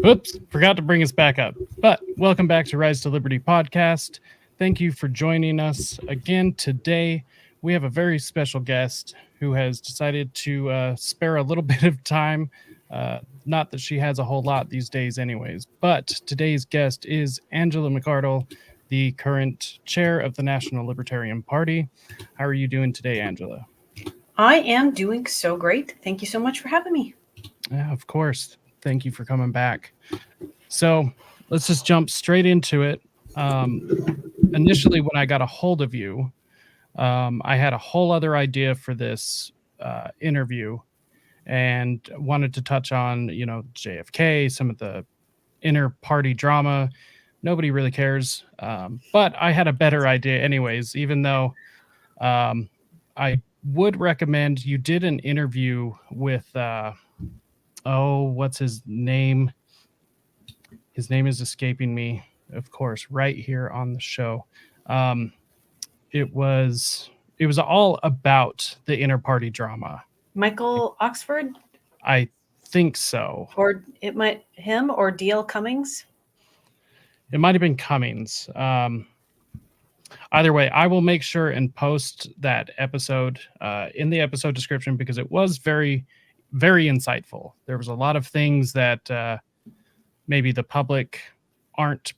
Whoops, forgot to bring us back up. But welcome back to Rise to Liberty podcast. Thank you for joining us again today. We have a very special guest who has decided to spare a little bit of time. Not that she has a whole lot these days anyways, but today's guest is Angela McArdle, the current chair of the National Libertarian Party. How are you doing today, Angela? I am doing so great. Thank you so much for having me. Yeah, of course. Thank you for coming back. So let's just jump straight into it. Initially, when I got a hold of you, I had a whole other idea for this interview and wanted to touch on, JFK, some of the inner party drama. Nobody really cares. But I had a better idea anyways, even though I would recommend you did an interview with, what's his name? His name is escaping me, of course, right here on the show. It was all about the inner party drama. Michael Oxford? I think so. Or it might him or D.L. Cummings? It might have been Cummings. Either way, I will make sure and post that episode in the episode description because it was very, very insightful. There was a lot of things that maybe the public aren't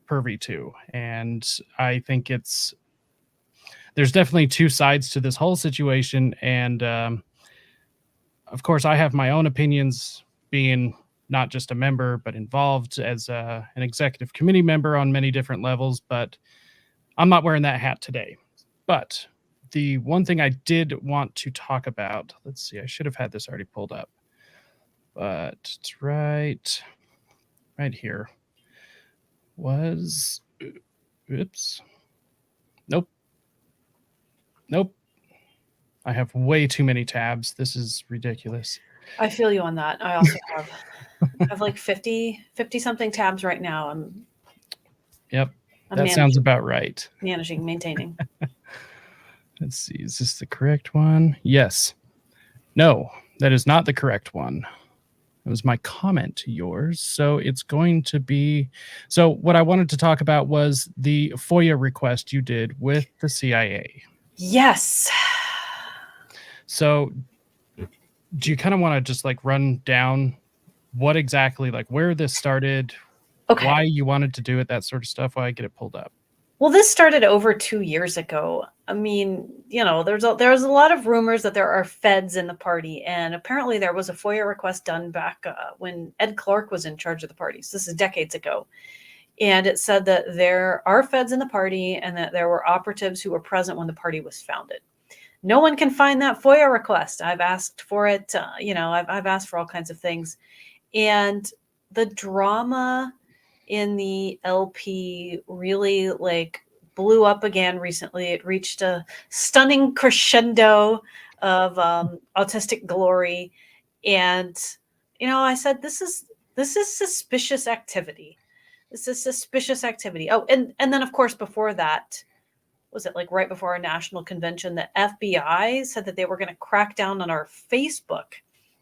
privy to. And I think there's definitely two sides to this whole situation. And of course, I have my own opinions, being not just a member, but involved as an executive committee member on many different levels. But I'm not wearing that hat today. But the one thing I did want to talk about, let's see, I should have had this already pulled up, but it's right here. Oops. Nope. I have way too many tabs. This is ridiculous. I feel you on that. I also have like 50 something tabs right now. Yep. That sounds about right. Maintaining. Let's see. Is this the correct one? Yes. No, that is not the correct one. It was my comment to yours. So it's going to be... So what I wanted to talk about was the FOIA request you did with the CIA. Yes. So do you kind of want to just like run down what exactly, like where this started, okay, why you wanted to do it, that sort of stuff, while I get it pulled up? Well, this started over 2 years ago. I mean, there's a lot of rumors that there are feds in the party, and apparently there was a FOIA request done back when Ed Clark was in charge of the party. So this is decades ago. And it said that there are feds in the party and that there were operatives who were present when the party was founded. No one can find that FOIA request. I've asked for it. I've asked for all kinds of things. And the drama in the LP really blew up again recently. It reached a stunning crescendo of autistic glory. And, I said, this is suspicious activity. This is suspicious activity. Oh, and then of course, before that, was it right before our national convention, the FBI said that they were going to crack down on our Facebook,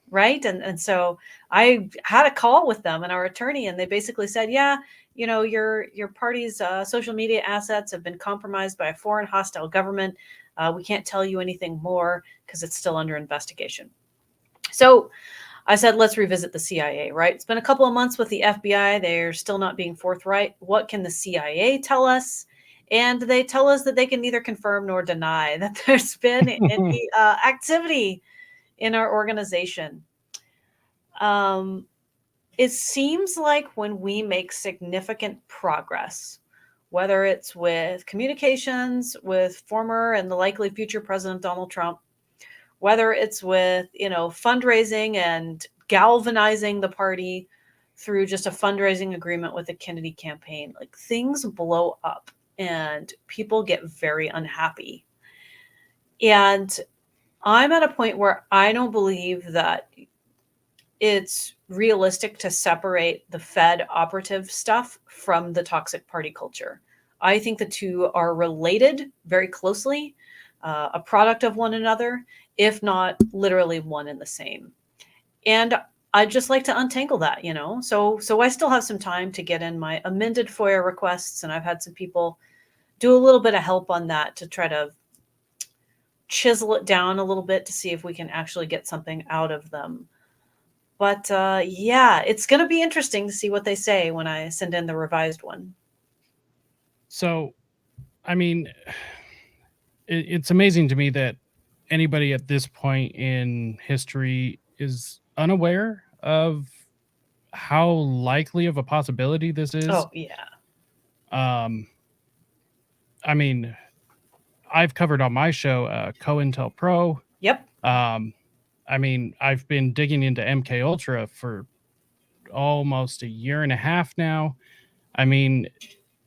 right? And so I had a call with them and our attorney, and they basically said, yeah, your party's social media assets have been compromised by a foreign hostile government. We can't tell you anything more because it's still under investigation. So I said, let's revisit the CIA, right? It's been a couple of months with the FBI. They're still not being forthright. What can the CIA tell us? And they tell us that they can neither confirm nor deny that there's been any activity in our organization. It seems like when we make significant progress, whether it's with communications with former and the likely future President Donald Trump, whether it's with, fundraising and galvanizing the party through just a fundraising agreement with the Kennedy campaign, things blow up and people get very unhappy. And I'm at a point where I don't believe that it's realistic to separate the Fed operative stuff from the toxic party culture. I think the two are related very closely, a product of one another, if not literally one and the same. And I'd just like to untangle that, you know. So I still have some time to get in my amended FOIA requests, and I've had some people do a little bit of help on that to try to chisel it down a little bit to see if we can actually get something out of them. But yeah, it's going to be interesting to see what they say when I send in the revised one. So, I mean, it's amazing to me that anybody at this point in history is unaware of how likely of a possibility this is. Oh, yeah. I mean, I've covered on my show COINTELPRO. Yep. I mean, I've been digging into MK Ultra for almost a year and a half now. I mean,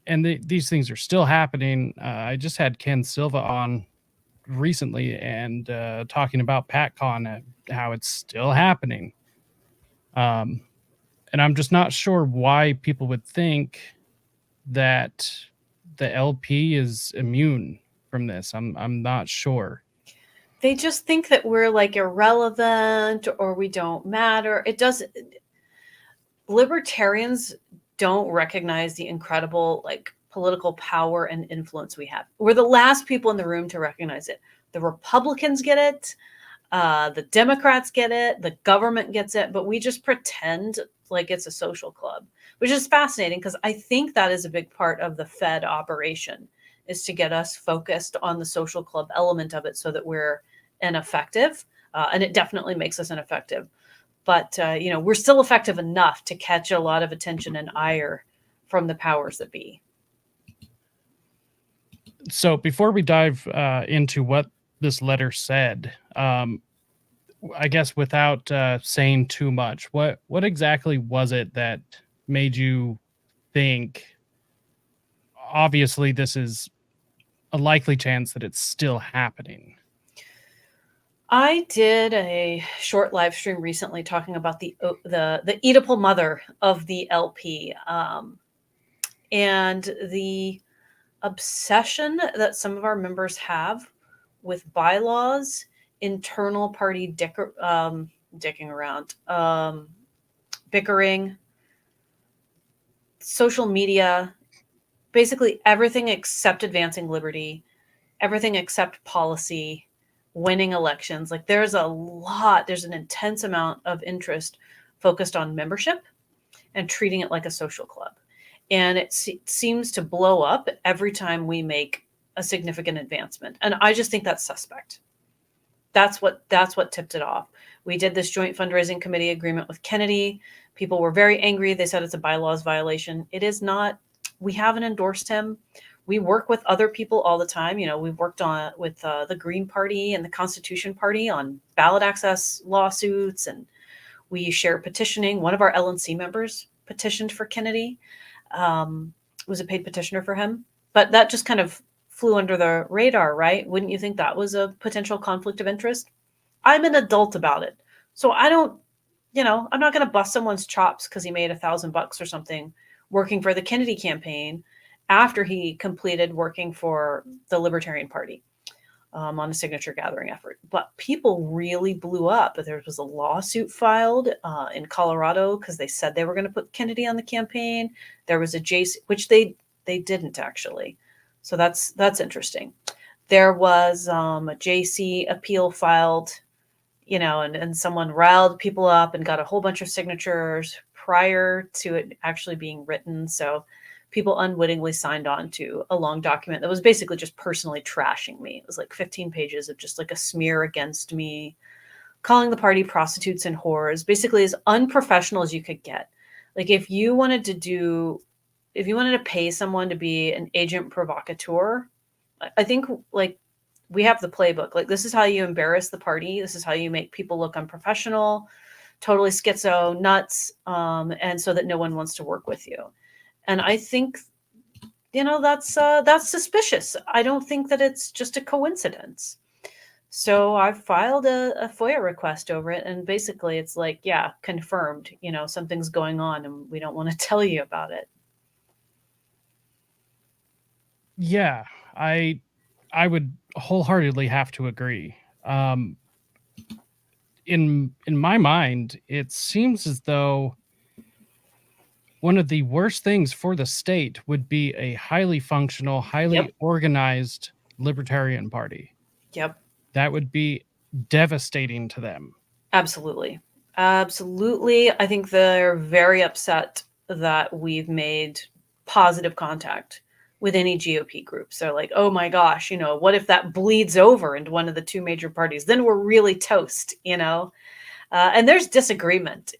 and these things are still happening. I just had Ken Silva on recently and talking about PatCon, how it's still happening. And I'm just not sure why people would think that the LP is immune from this. I'm not sure. They just think that we're like irrelevant or we don't matter. It doesn't. Libertarians don't recognize the incredible like political power and influence we have. We're the last people in the room to recognize it. The Republicans get it. The Democrats get it. The government gets it. But we just pretend like it's a social club, which is fascinating because I think that is a big part of the Fed operation, is to get us focused on the social club element of it so that we're ineffective. And it definitely makes us ineffective. But, you know, we're still effective enough to catch a lot of attention and ire from the powers that be. So before we dive into what this letter said, I guess without saying too much, what exactly was it that made you think, obviously, this is a likely chance that it's still happening? I did a short live stream recently talking about the Oedipal mother of the LP, and the obsession that some of our members have with bylaws, internal party dicking around, bickering, social media, basically everything except advancing liberty, everything except policy, winning elections. Like there's an intense amount of interest focused on membership and treating it like a social club. And it seems to blow up every time we make a significant advancement. And I just think that's suspect. That's what tipped it off. We did this joint fundraising committee agreement with Kennedy. People were very angry. They said it's a bylaws violation. It is not. We haven't endorsed him. We work with other people all the time. You know, we've worked with the Green Party and the Constitution Party on ballot access lawsuits, and we share petitioning. One of our LNC members petitioned for Kennedy, was a paid petitioner for him. But that just kind of flew under the radar, right? Wouldn't you think that was a potential conflict of interest? I'm an adult about it. So I don't, I'm not going to bust someone's chops because he made $1,000 or something working for the Kennedy campaign after he completed working for the Libertarian Party on a signature gathering effort. But people really blew up. There was a lawsuit filed in Colorado because they said they were going to put Kennedy on the campaign. There was a JC, which they didn't actually. So that's interesting. There was a JC appeal filed, and someone riled people up and got a whole bunch of signatures prior to it actually being written. So people unwittingly signed on to a long document that was basically just personally trashing me. It was like 15 pages of just like a smear against me, calling the party prostitutes and whores, basically as unprofessional as you could get. Like if you wanted to pay someone to be an agent provocateur, I think like we have the playbook. Like this is how you embarrass the party. This is how you make people look unprofessional, totally schizo, nuts, and so that no one wants to work with you. And I think, that's suspicious. I don't think that it's just a coincidence. So I filed a FOIA request over it, and basically it's like, yeah, confirmed, something's going on and we don't want to tell you about it. Yeah, I would wholeheartedly have to agree. in my mind, it seems as though one of the worst things for the state would be a highly functional, highly Yep. organized Libertarian Party. Yep. That would be devastating to them. Absolutely. Absolutely. I think they're very upset that we've made positive contact with any GOP groups. They're like, oh my gosh, what if that bleeds over into one of the two major parties? Then we're really toast, And there's disagreement,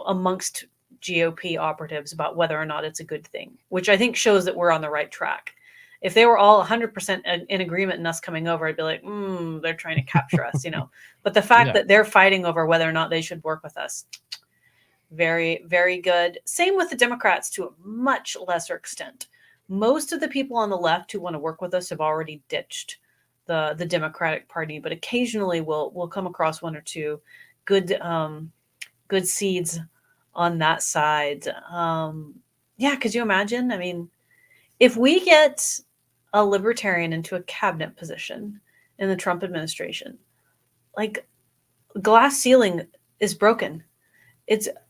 amongst GOP operatives about whether or not it's a good thing, which I think shows that we're on the right track. If they were all 100% in agreement in us coming over, I'd be like, they're trying to capture us, But the fact that they're fighting over whether or not they should work with us, very, very good. Same with the Democrats to a much lesser extent. Most of the people on the left who want to work with us have already ditched the Democratic Party, but occasionally we'll come across one or two good seeds on that side. Yeah, could you imagine? I mean, if we get a libertarian into a cabinet position in the Trump administration, like, glass ceiling is broken.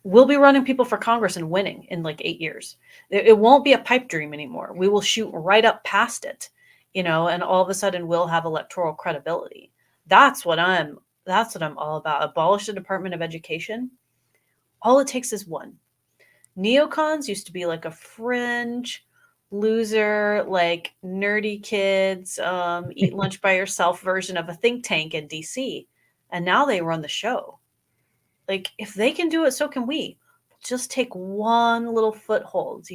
We'll be running people for Congress and winning in like 8 years. It won't be a pipe dream anymore. We will shoot right up past it, and all of a sudden we'll have electoral credibility. That's what I'm all about. Abolish the Department of Education. All it takes is one. Neocons used to be like a fringe loser, like nerdy kids, eat lunch by yourself version of a think tank in DC. And now they run the show. Like, if they can do it, so can we. Just take one little foothold,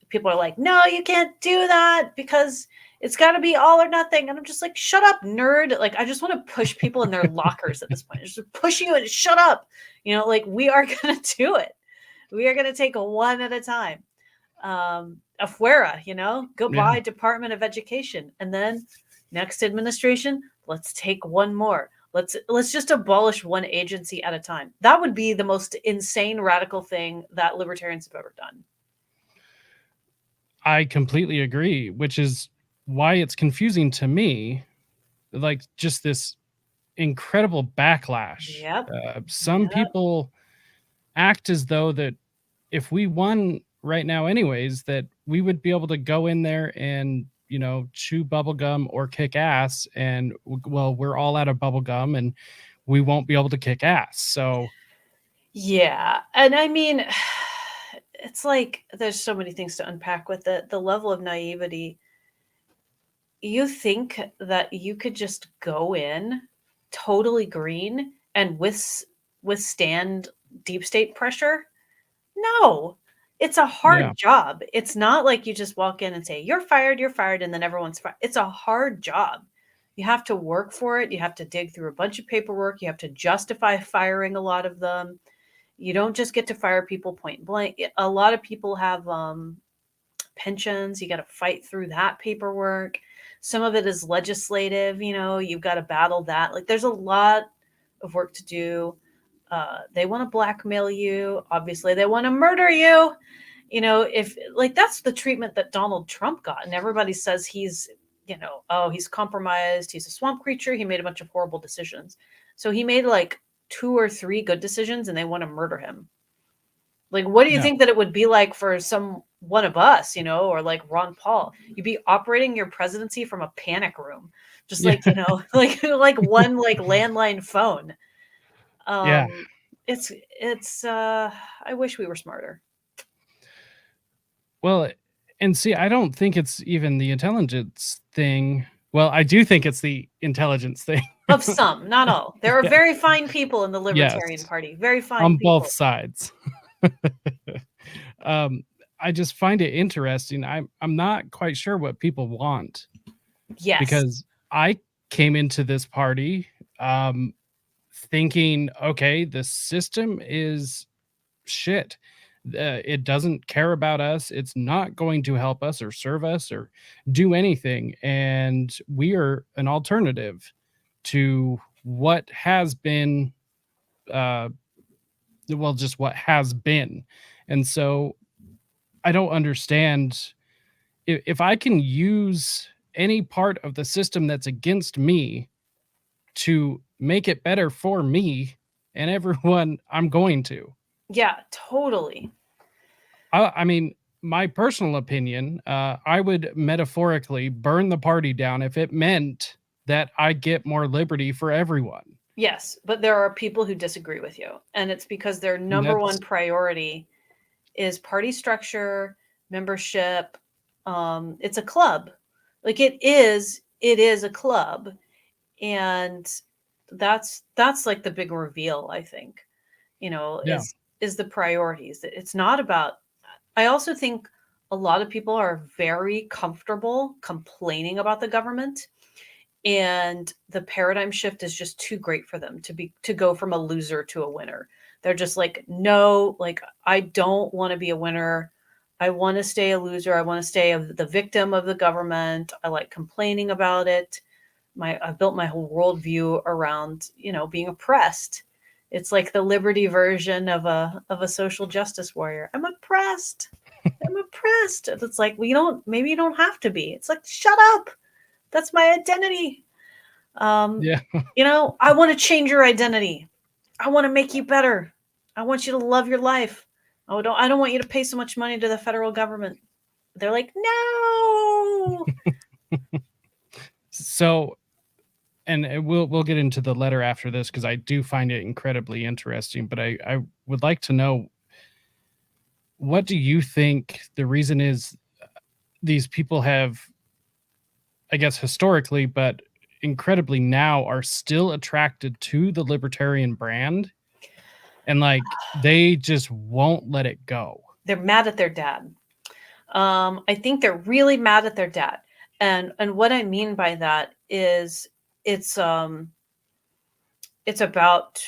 People are like, no, you can't do that because it's got to be all or nothing. And I'm just like, shut up, nerd. Like, I just want to push people in their lockers at this point. Just push you and shut up. Like, we are going to do it. We are going to take one at a time. Afuera, goodbye, Department of Education. And then next administration, let's take one more. Let's just abolish one agency at a time. That would be the most insane, radical thing that libertarians have ever done. I completely agree, which is why it's confusing to me, like just this incredible backlash. Yep. Some people act as though that if we won right now anyways, that we would be able to go in there and, chew bubblegum or kick ass. And well, we're all out of bubblegum and we won't be able to kick ass. So yeah. And I mean, it's like there's so many things to unpack with it. The level of naivety. You think that you could just go in totally green and withstand deep state pressure? No. It's a hard job. It's not like you just walk in and say, you're fired, and then everyone's fired. It's a hard job. You have to work for it. You have to dig through a bunch of paperwork. You have to justify firing a lot of them. You don't just get to fire people point blank. A lot of people have pensions. You got to fight through that paperwork. Some of it is legislative. You've got to battle that. Like, there's a lot of work to do. They want to blackmail you. Obviously, they want to murder you. If like that's the treatment that Donald Trump got, and everybody says he's, he's compromised. He's a swamp creature. He made a bunch of horrible decisions. So he made like 2 or 3 good decisions, and they want to murder him. Like, what do you think that it would be like for one of us, or like Ron Paul? You'd be operating your presidency from a panic room, just like, like one like landline phone. It's I wish we were smarter. Well, and see, I don't think it's even the intelligence thing. Well, I do think it's the intelligence thing. Of some, not all. There are very fine people in the Libertarian Party. Very fine on people. both sides. I just find it interesting. I'm not quite sure what people want. Yes. Because I came into this party thinking, okay, the system is shit. It doesn't care about us. It's not going to help us or serve us or do anything. And we are an alternative to what has been, just what has been. And so I don't understand if I can use any part of the system that's against me to make it better for me and everyone, I'm going to. Yeah, totally. I mean, my personal opinion, I would metaphorically burn the party down if it meant that I get more liberty for everyone. Yes, but there are people who disagree with you, and it's because their number one priority is party structure, membership. It's a club. Like it is a club, and that's like the big reveal, I think. Yeah. Is the priorities. It's not about. I also think a lot of people are very comfortable complaining about the government, and the paradigm shift is just too great for them to go from a loser to a winner. They're just like, no, like I don't want to be a winner. I want to stay a loser. I want to stay the victim of the government. I like complaining about it. I've built my whole worldview around, being oppressed. It's like the liberty version of a social justice warrior. I'm oppressed. I'm oppressed. It's like, maybe you don't have to be. It's like, shut up. That's my identity. Yeah. I want to change your identity. I want to make you better. I want you to love your life. I don't want you to pay so much money to the federal government. They're like, no. So, and we'll get into the letter after this because I do find it incredibly interesting, but I would like to know, what do you think the reason is these people have, I guess historically, but incredibly now, are still attracted to the libertarian brand, and like they just won't let it go? They're mad at their dad. I think they're really mad at their dad. And what I mean by that is it's about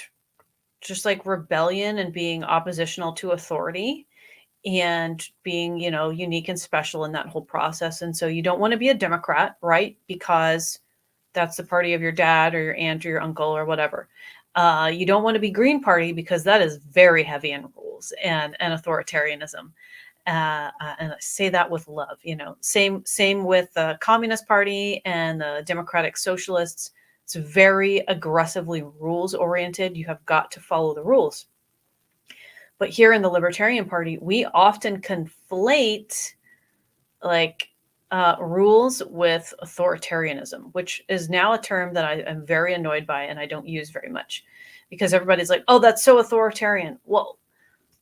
just like rebellion and being oppositional to authority and being, unique and special in that whole process. And so you don't want to be a Democrat, right? Because that's the party of your dad or your aunt or your uncle or whatever. You don't want to be Green Party because that is very heavy in rules and authoritarianism. And I say that with love, same with the Communist Party and the Democratic Socialists. It's very aggressively rules oriented. You have got to follow the rules. But here in the Libertarian Party, we often conflate like rules with authoritarianism, which is now a term that I am very annoyed by and I don't use very much, because everybody's like, oh, that's so authoritarian. Well,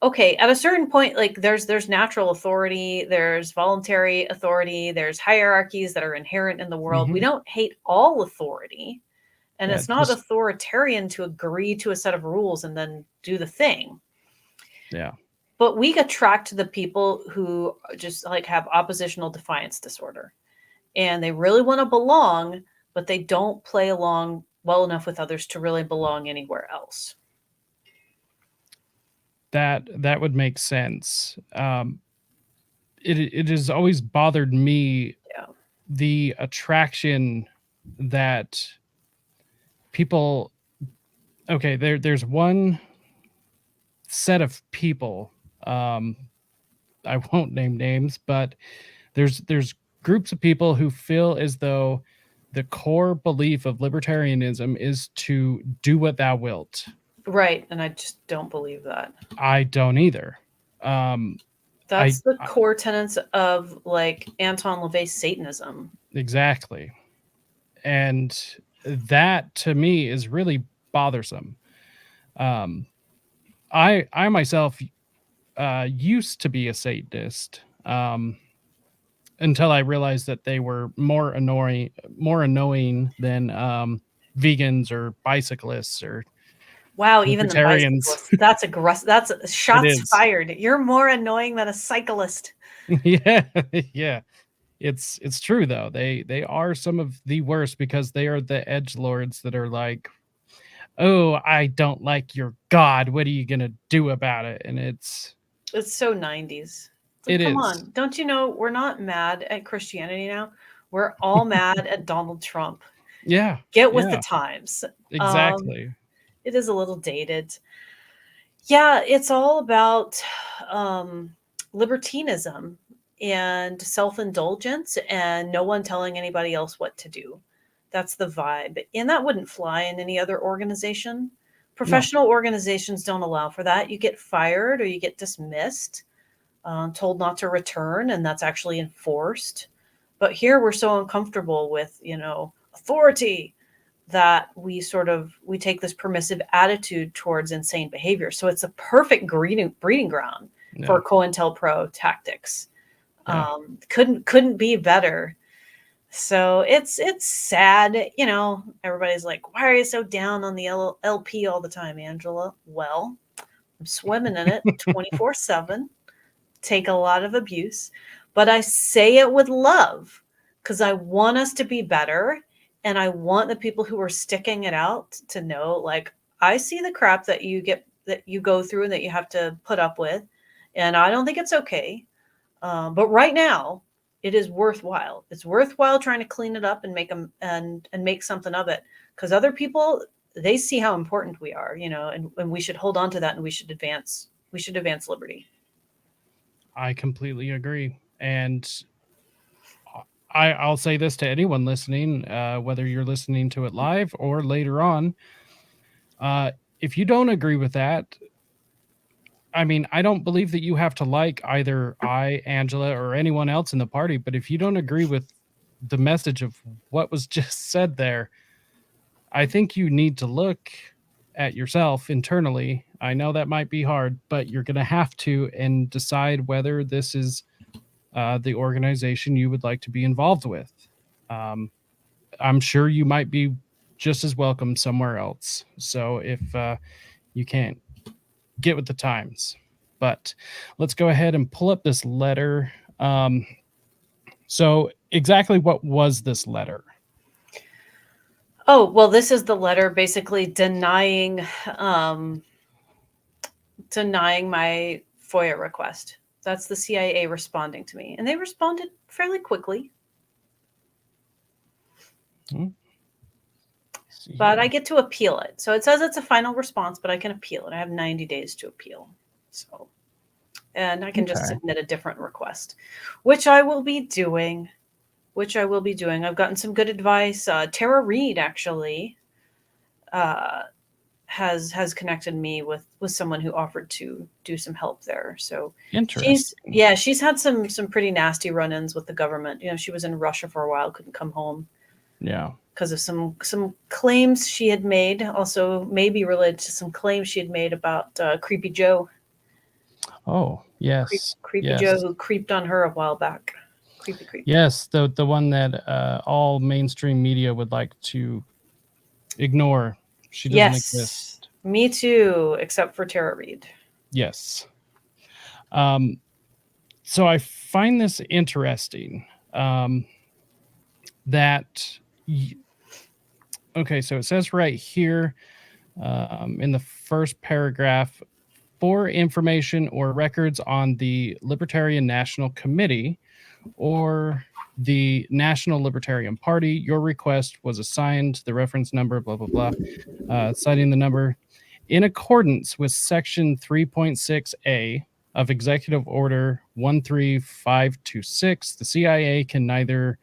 okay, at a certain point, like there's natural authority, there's voluntary authority, there's hierarchies that are inherent in the world. Mhm. We don't hate all authority, and Yeah, it's not just- authoritarian to agree to a set of rules and then do the thing. yeah. But we attract the people who just like have oppositional defiance disorder, and they really want to belong, but they don't play along well enough with others to really belong anywhere else. That would make sense. It has always bothered me, Yeah. the attraction that people. Okay, there's one set of people. I won't name names, but there's groups of people who feel as though the core belief of libertarianism is to do what thou wilt. Right, and I just don't believe that. I don't either. That's the core tenets of like Anton LaVey's Satanism. Exactly. And that to me is really bothersome. I myself used to be a Satanist until I realized that they were more annoying than vegans or bicyclists or Wow, even the libertarians. bicyclists. That's aggressive. That's shots fired. You're more annoying than a cyclist. Yeah, yeah. It's true though. They are some of the worst because they are the edgelords that are like, oh, I don't like your God. What are you gonna do about it? And it's so 90s. Like, it come is. on, don't you know we're not mad at Christianity now? We're all mad at Donald Trump. Yeah. Get with the times. Exactly. It is a little dated. Yeah, it's all about libertinism and self-indulgence and no one telling anybody else what to do. That's the vibe. And that wouldn't fly in any other organization. Professional organizations don't allow for that. You get fired or you get dismissed, told not to return, and that's actually enforced. But here we're so uncomfortable with, authority that we take this permissive attitude towards insane behavior. So it's a perfect breeding ground for COINTELPRO tactics. Couldn't be better. So it's sad, everybody's like, why are you so down on the LP all the time, Angela? Well, I'm swimming in it 24/7, take a lot of abuse, but I say it with love because I want us to be better. And I want the people who are sticking it out to know, like, I see the crap that you go through and that you have to put up with. And I don't think it's okay. But right now, it is worthwhile. It's worthwhile trying to clean it up and make something of it. Because other people, they see how important we are, and we should hold on to that, and we should advance liberty. I completely agree. And I'll say this to anyone listening, whether you're listening to it live or later on. If you don't agree with that, I mean, I don't believe that you have to like either I, Angela, or anyone else in the party. But if you don't agree with the message of what was just said there, I think you need to look at yourself internally. I know that might be hard, but you're going to have to and decide whether this is the organization you would like to be involved with. I'm sure you might be just as welcome somewhere else. So if you can't get with the times, but let's go ahead and pull up this letter. So exactly what was this letter? Oh, well, this is the letter basically denying my FOIA request. That's the CIA responding to me. And they responded fairly quickly. But I get to appeal it. So it says it's a final response, but I can appeal it. I have 90 days to appeal. So, and I can just submit a different request, which I will be doing. I've gotten some good advice. Tara Reid actually has connected me with someone who offered to do some help there. So she's had some pretty nasty run-ins with the government. She was in Russia for a while, couldn't come home. Yeah. Because of some claims she had made, also maybe related to some claims she had made about Creepy Joe. Oh, yes. Creepy Joe, who creeped on her a while back. Creepy. Yes, the one that all mainstream media would like to ignore. She doesn't exist. Me too, except for Tara Reid. Yes. So I find this interesting. Okay, so it says right here in the first paragraph, for information or records on the Libertarian National Committee or the National Libertarian Party, your request was assigned the reference number, blah, blah, blah, citing the number. In accordance with Section 3.6A of Executive Order 13526, the CIA can neither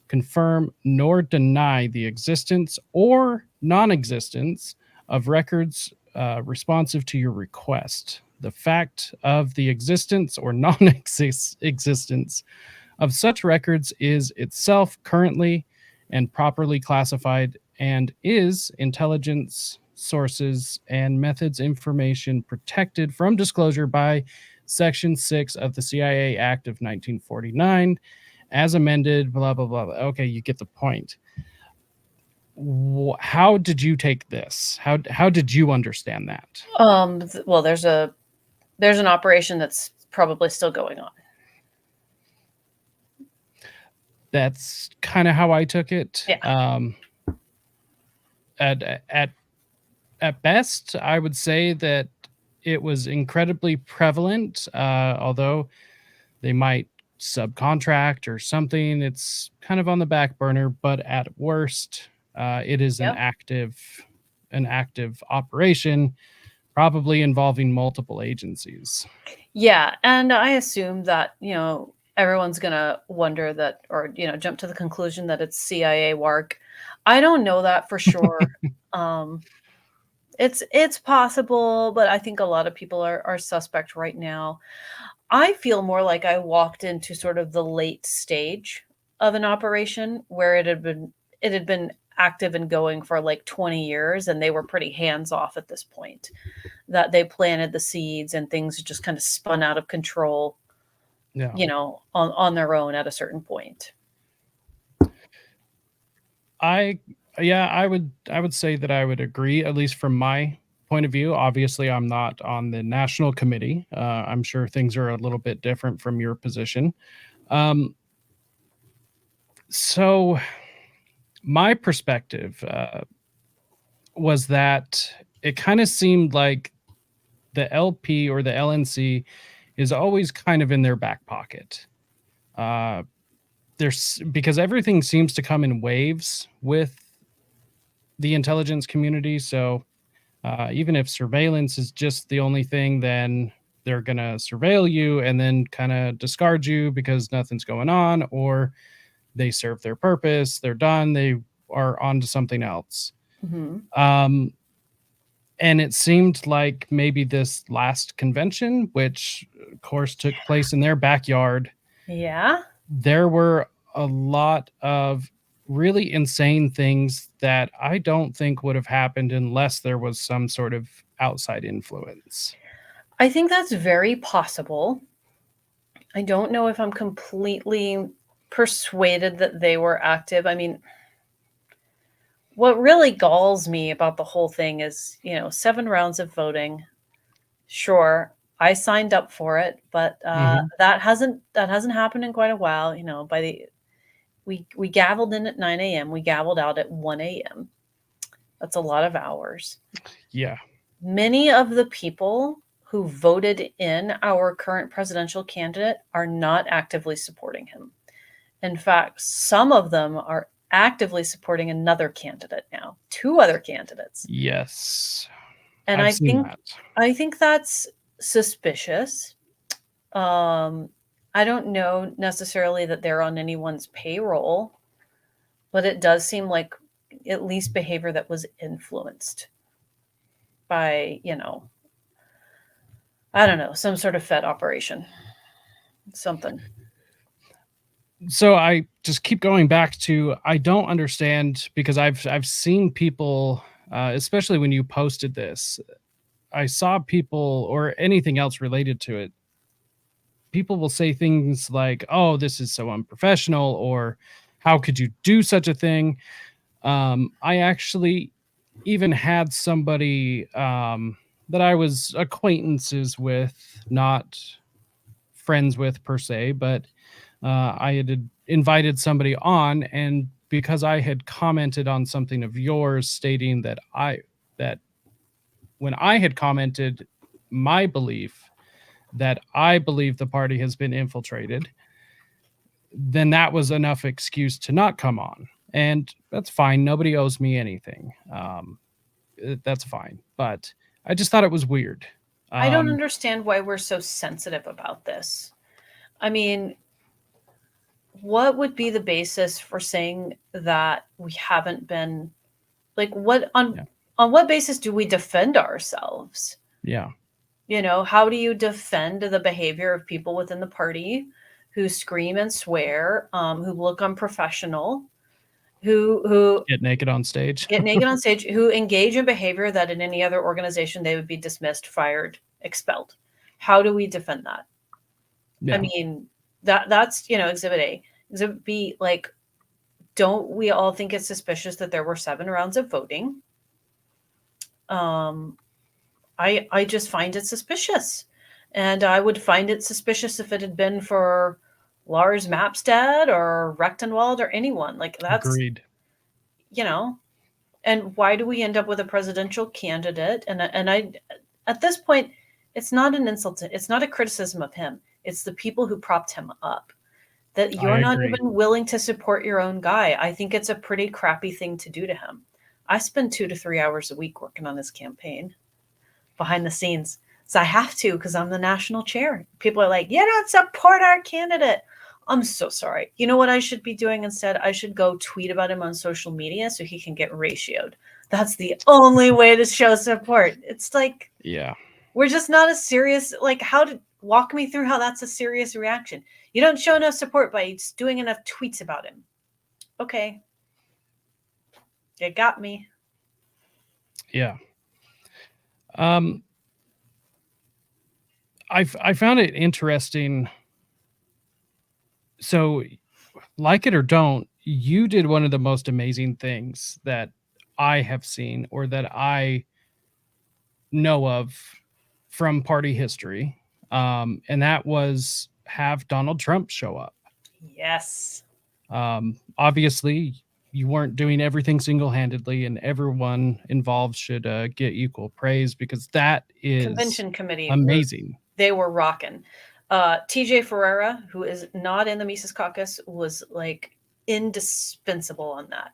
confirm nor deny the existence or non-existence of records responsive to your request. The fact of the existence or non-existence of such records is itself currently and properly classified and is intelligence sources and methods information protected from disclosure by Section 6 of the CIA Act of 1949 as amended, blah, blah, blah. Okay, you get the point. How did you take this? How did you understand that? Well, there's an operation that's probably still going on. That's kind of how I took it. Yeah. At best, I would say that it was incredibly prevalent, although they might subcontract or something. It's kind of on the back burner, but at worst, it is an active operation, probably involving multiple agencies. Yeah, and I assume that everyone's gonna wonder that, or jump to the conclusion that it's CIA work. I don't know that for sure. um, it's possible, but I think a lot of people are suspect right now. I feel more like I walked into sort of the late stage of an operation where it had been active and going for like 20 years, and they were pretty hands off at this point. That they planted the seeds and things just kind of spun out of control, Yeah. on their own at a certain point. I yeah, I would say that I would agree, at least from my point of view. Obviously, I'm not on the national committee. I'm sure things are a little bit different from your position. Um, so my perspective was that it kind of seemed like the LP or the LNC is always kind of in their back pocket. Uh, there's because everything seems to come in waves with the intelligence community. So even if surveillance is just the only thing, then they're going to surveil you and then kind of discard you because nothing's going on, or they serve their purpose, they're done, they are on to something else. Hmm. Um, and it seemed like maybe this last convention, which of course took place in their backyard, Yeah. there were a lot of really insane things that I don't think would have happened unless there was some sort of outside influence. I think that's very possible. I don't know if I'm completely persuaded that they were active. I mean, what really galls me about the whole thing is, 7 rounds of voting. Sure, I signed up for it, but Hmm. that hasn't happened in quite a while. We gavelled in at 9 a.m. We gavelled out at 1 a.m. That's a lot of hours. Yeah. Many of the people who voted in our current presidential candidate are not actively supporting him. In fact, some of them are actively supporting another candidate now, 2 other candidates. Yes. And I've I seen think that. I think that's suspicious. Um, I don't know necessarily that they're on anyone's payroll, but it does seem like at least behavior that was influenced by, I don't know, some sort of Fed operation, something. So I just keep going back to I don't understand because I've seen people, especially when you posted this, I saw people or anything else related to it. People will say things like, "Oh, this is so unprofessional," or "How could you do such a thing?" I actually even had somebody that I was acquaintances with, not friends with per se, but I had invited somebody on, and because I had commented on something of yours, stating that when I had commented my belief that I believe the party has been infiltrated, then that was enough excuse to not come on. And that's fine. Nobody owes me anything. That's fine. But I just thought it was weird. I don't Um, understand why we're so sensitive about this. I mean, what would be the basis for saying that we haven't been, like, what yeah. on what basis do we defend ourselves? Yeah. How do you defend the behavior of people within the party who scream and swear, who look unprofessional, who Get naked on stage. get naked on stage, who engage in behavior that in any other organization they would be dismissed, fired, expelled? How do we defend that? I Yeah. mean, that's Exhibit A. Exhibit B, like, don't we all think it's suspicious that there were 7 rounds of voting? Um, I just find it suspicious. And I would find it suspicious if it had been for Lars Mapstad or Rechtenwald or anyone. Like, that's, Agreed. you know, and why do we end up with a presidential candidate? And I, at this point, it's not an insult. It's not a criticism of him. It's the people who propped him up. That I you're not agree. even willing to support your own guy. I think it's a pretty crappy thing to do to him. I spend 2 to 3 hours a week working on his campaign behind the scenes. So I have to because I'm the national chair. People are like, you don't support our candidate. I'm so sorry. You know what I should be doing instead? I should go tweet about him on social media so he can get ratioed. That's the only way to show support. It's like, Yeah. we're just not as serious. Like, walk me through how that's a serious reaction. You don't show enough support by just doing enough tweets about him. Okay. You got me. Yeah. I found it interesting. So, like it or don't, you did one of the most amazing things that I have seen or that I know of from party history. And that was have Donald Trump show up. Yes. Obviously, you weren't doing everything single-handedly, and everyone involved should get equal praise because that is Convention committee. amazing. They were rocking. TJ Ferreira, who is not in the Mises Caucus, was like indispensable on that.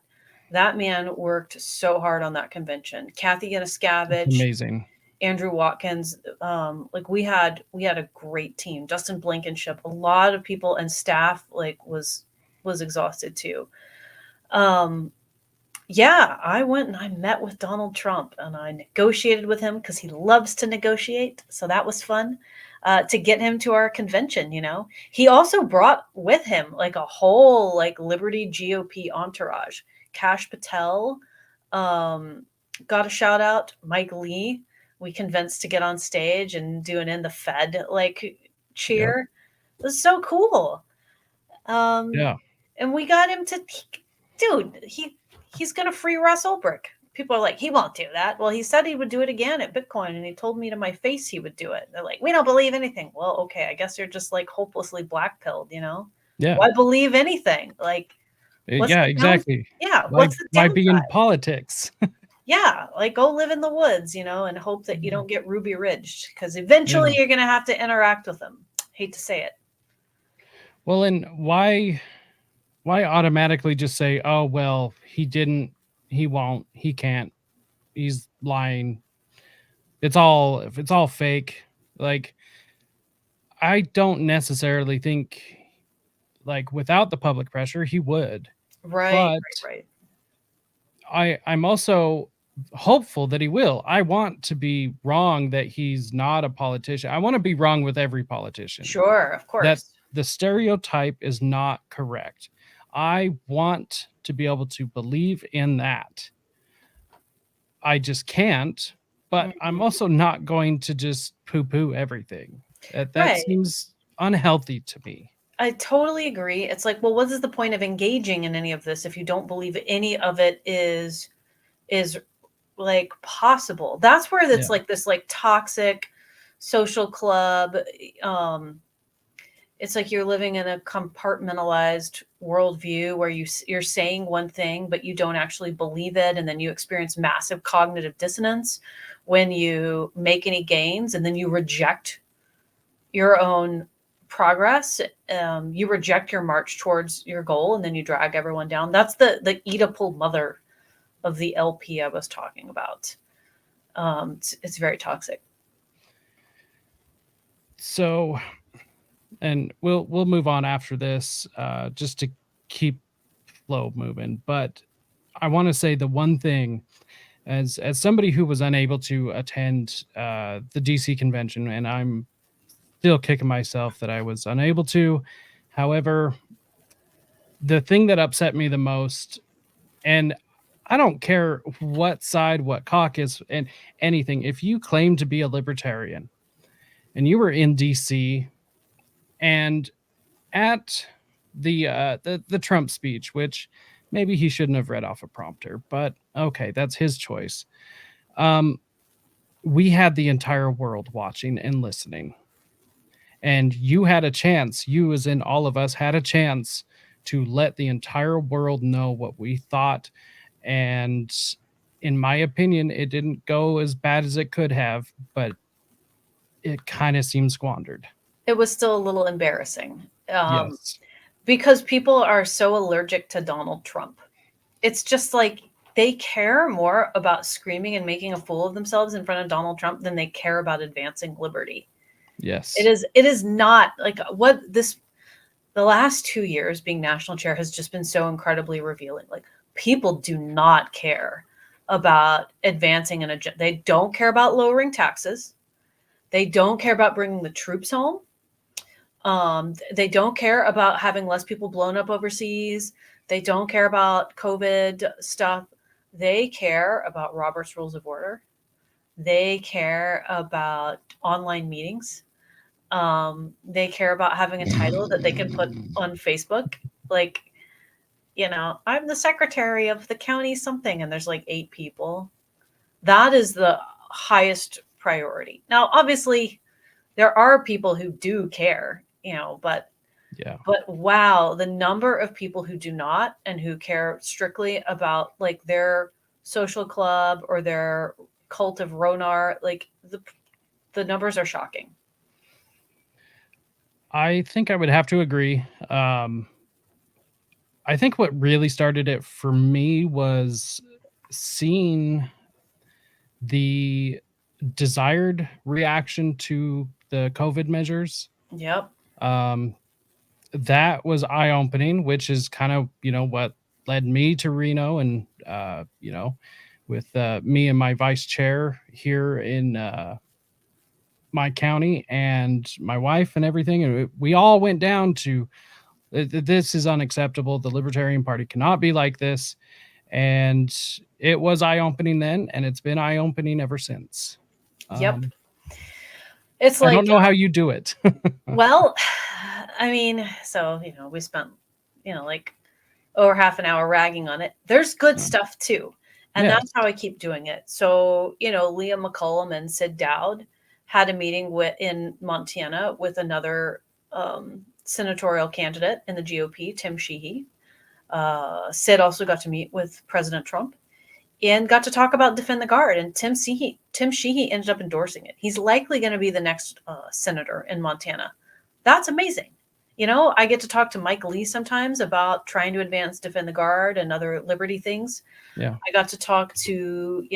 That man worked so hard on that convention. Kathy Yanuskavich, Amazing. Andrew Watkins, like we had a great team. Justin Blankenship, a lot of people and staff like was exhausted too. Yeah, I went and I met with Donald Trump and I negotiated with him because he loves to negotiate. So that was fun to get him to our convention. You know, he also brought with him like a whole like Liberty GOP entourage. Kash Patel got a shout out. Mike Lee, we convinced to get on stage and do an "In the Fed" like cheer. It was so cool. Yeah. And we got him to, dude, he's going to free Russ Ulbricht. People are like, he won't do that. Well, he said he would do it again at Bitcoin, and he told me to my face he would do it. They're like, we don't believe anything. Well, okay, I guess you're just like hopelessly black-pilled, you know? Yeah. Why believe anything? Like, Yeah, exactly. Yeah, what's the why be in politics? Yeah, like go live in the woods, you know, and hope that you don't get Ruby Ridged because eventually you're going to have to interact with them. Hate to say it. Well, and why automatically just say, oh, well, he didn't, he won't, he can't, he's lying. It's all fake. Like, I don't necessarily think, like, without the public pressure, he would. Right. I'm also hopeful that he will. I want to be wrong that he's not a politician. I want to be wrong with every politician. Sure, of course. That the stereotype is not correct. I want to be able to believe in that. I just can't, but I'm also not going to just poo-poo everything. That seems unhealthy to me. I totally agree. It's like, well, what is the point of engaging in any of this if you don't believe any of it is like possible? That's where it's like this like toxic social club. It's like you're living in a compartmentalized worldview where you're saying one thing, but you don't actually believe it. And then you experience massive cognitive dissonance when you make any gains, and then you reject your own progress. You reject your march towards your goal, and then you drag everyone down. That's the Oedipal mother of the LP I was talking about. It's very toxic. So, and we'll move on after this, just to keep flow moving. But I want to say the one thing, as somebody who was unable to attend the DC convention, and I'm still kicking myself that I was unable to. However, the thing that upset me the most, and I don't care what side, what caucus, and anything, if you claim to be a libertarian and you were in DC and at the Trump speech, which maybe he shouldn't have read off a prompter, but okay, that's his choice. We had the entire world watching and listening. And you had a chance, you as in all of us had a chance to let the entire world know what we thought. And in my opinion, it didn't go as bad as it could have, but it kind of seemed squandered. It was still a little embarrassing. Yes. Because people are so allergic to Donald Trump. It's just like they care more about screaming and making a fool of themselves in front of Donald Trump than they care about advancing liberty. Yes. It is not like what this the last 2 years being national chair has just been so incredibly revealing. Like, people do not care about advancing an agenda. They don't care about lowering taxes. They don't care about bringing the troops home. They don't care about having less people blown up overseas. They don't care about COVID stuff. They care about Robert's Rules of Order. They care about online meetings. They care about having a title that they can put on Facebook. Like, I'm the secretary of the county something, and there's like 8 people. That is the highest priority. Now, obviously, there are people who do care, but Yeah. But wow, the number of people who do not and who care strictly about like their social club or their cult of Ronar, like the numbers are shocking. I think I would have to agree. I think what really started it for me was seeing the desired reaction to the COVID measures. Yep. That was eye-opening, which is kind of, what led me to Reno and, with me and my vice chair here in my county and my wife and everything. And we all went down to, this is unacceptable. The Libertarian Party cannot be like this. And it was eye-opening then, and it's been eye-opening ever since. Yep. It's like, I don't know how you do it. Well, I mean, so, we spent, like over half an hour ragging on it. There's good stuff too. And that's how I keep doing it. So, Liam McCullum and Sid Dowd had a meeting in Montana with another senatorial candidate in the GOP, Tim Sheehy. Sid also got to meet with President Trump and got to talk about Defend the Guard. And Tim Sheehy ended up endorsing it. He's likely going to be the next senator in Montana. That's amazing. I get to talk to Mike Lee sometimes about trying to advance Defend the Guard and other liberty things. Yeah. I got to talk to,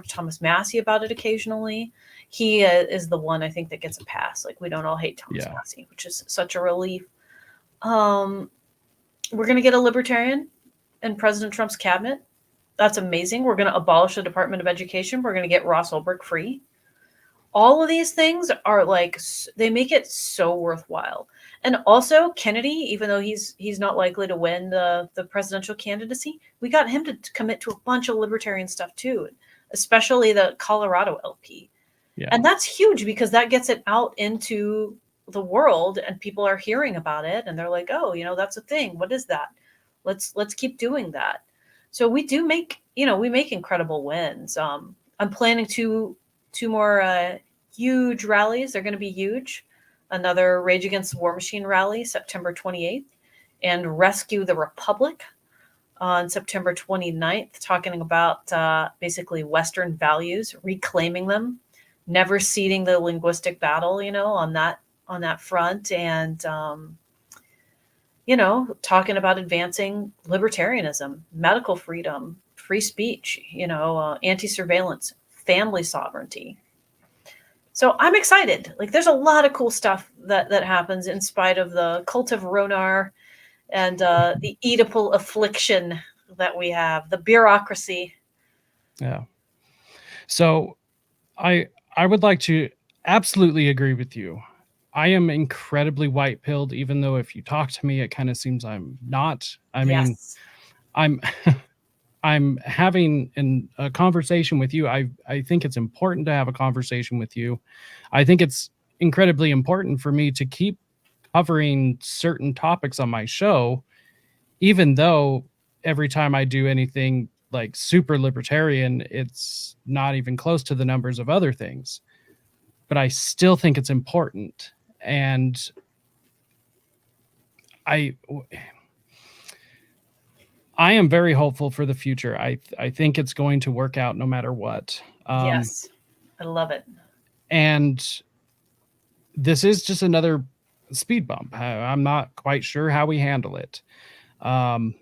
Thomas Massey about it occasionally. He is the one I think that gets a pass. Like, we don't all hate Thomas Massey, which is such a relief. We're going to get a libertarian in President Trump's cabinet. That's amazing. We're going to abolish the Department of Education. We're going to get Ross Ulbricht free. All of these things are like, they make it so worthwhile. And also Kennedy, even though he's not likely to win the presidential candidacy, we got him to commit to a bunch of libertarian stuff too, especially the Colorado LP. Yeah. And that's huge because that gets it out into the world and people are hearing about it and they're like, oh, that's a thing. What is that? Let's keep doing that. So we do make, we make incredible wins. I'm planning two more huge rallies. They're going to be huge. Another Rage Against the War Machine rally, September 28th, and Rescue the Republic on September 29th, talking about basically Western values, reclaiming them, never ceding the linguistic battle, on that front, and talking about advancing libertarianism, medical freedom, free speech, anti-surveillance, family sovereignty. So I'm excited. Like, there's a lot of cool stuff that happens in spite of the cult of Ronar and the Oedipal affliction that we have, the bureaucracy. Yeah. So I would like to absolutely agree with you. I am incredibly white-pilled, even though if you talk to me, it kind of seems I'm not. I mean, I'm I'm having a conversation with you. I think it's important to have a conversation with you. I think it's incredibly important for me to keep covering certain topics on my show, even though every time I do anything like super libertarian, it's not even close to the numbers of other things. But I still think it's important. And I am very hopeful for the future. I think it's going to work out no matter what. Yes, I love it. And this is just another speed bump. I'm not quite sure how we handle it. The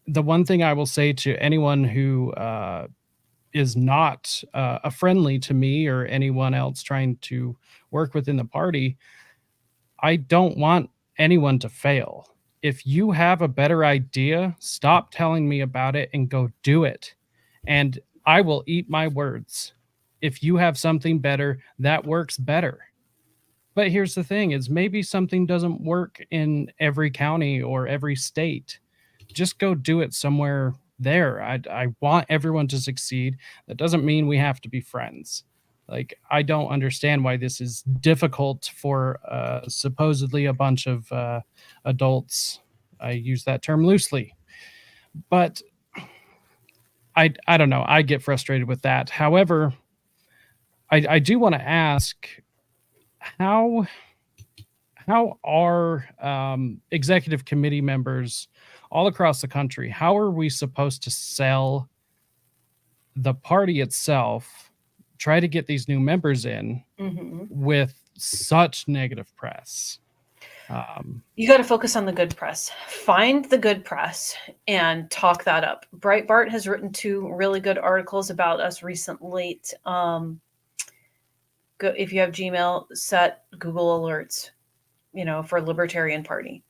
one thing I will say to anyone who is not a friendly to me or anyone else trying to work within the party, I don't want anyone to fail. If you have a better idea, stop telling me about it and go do it. And I will eat my words. If you have something better, that works better. But here's the thing is maybe something doesn't work in every county or every state. Just go do it somewhere there. I want everyone to succeed. That doesn't mean we have to be friends. Like, I don't understand why this is difficult for supposedly a bunch of adults. I use that term loosely. But I don't know. I get frustrated with that. However, I do want to ask how are executive committee members all across the country, how are we supposed to sell the party itself, try to get these new members in with such negative press? You got to focus on the good press. Find the good press and talk that up. Breitbart has written 2 really good articles about us recently. If you have Gmail, set Google alerts, for Libertarian Party.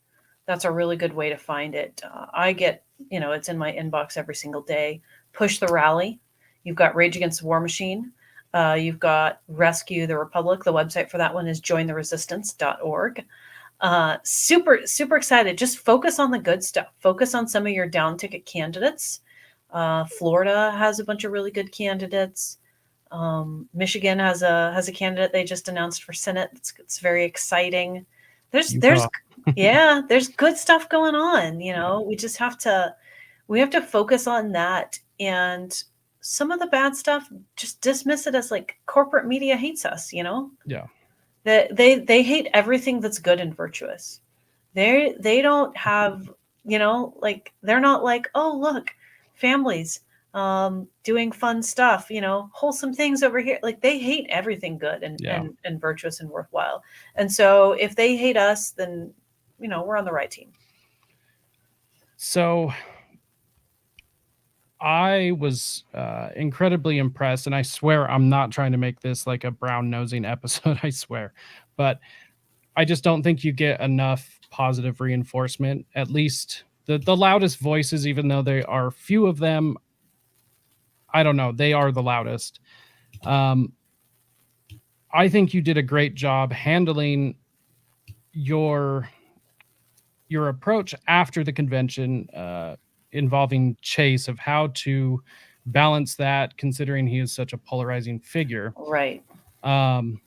That's a really good way to find it. I get, it's in my inbox every single day. Push the Rally. You've got Rage Against the War Machine. You've got Rescue the Republic. The website for that one is jointheresistance.org. Super, super excited. Just focus on the good stuff. Focus on some of your down ticket candidates. Florida has a bunch of really good candidates. Michigan has a candidate they just announced for Senate. It's very exciting. There's there's good stuff going on. We just have to focus on that, and some of the bad stuff, just dismiss it as like corporate media hates us. Yeah. They hate everything that's good and virtuous. They don't have, they're not like, oh, look, families doing fun stuff, wholesome things over here. Like, they hate everything good and virtuous and worthwhile. And so if they hate us, then, we're on the right team. So I was incredibly impressed, and I swear I'm not trying to make this like a brown nosing episode, I swear, but I just don't think you get enough positive reinforcement. At least the loudest voices, even though there are few of them, I don't know, they are the loudest. I think you did a great job handling your approach after the convention involving Chase, of how to balance that, considering he is such a polarizing figure. Right. And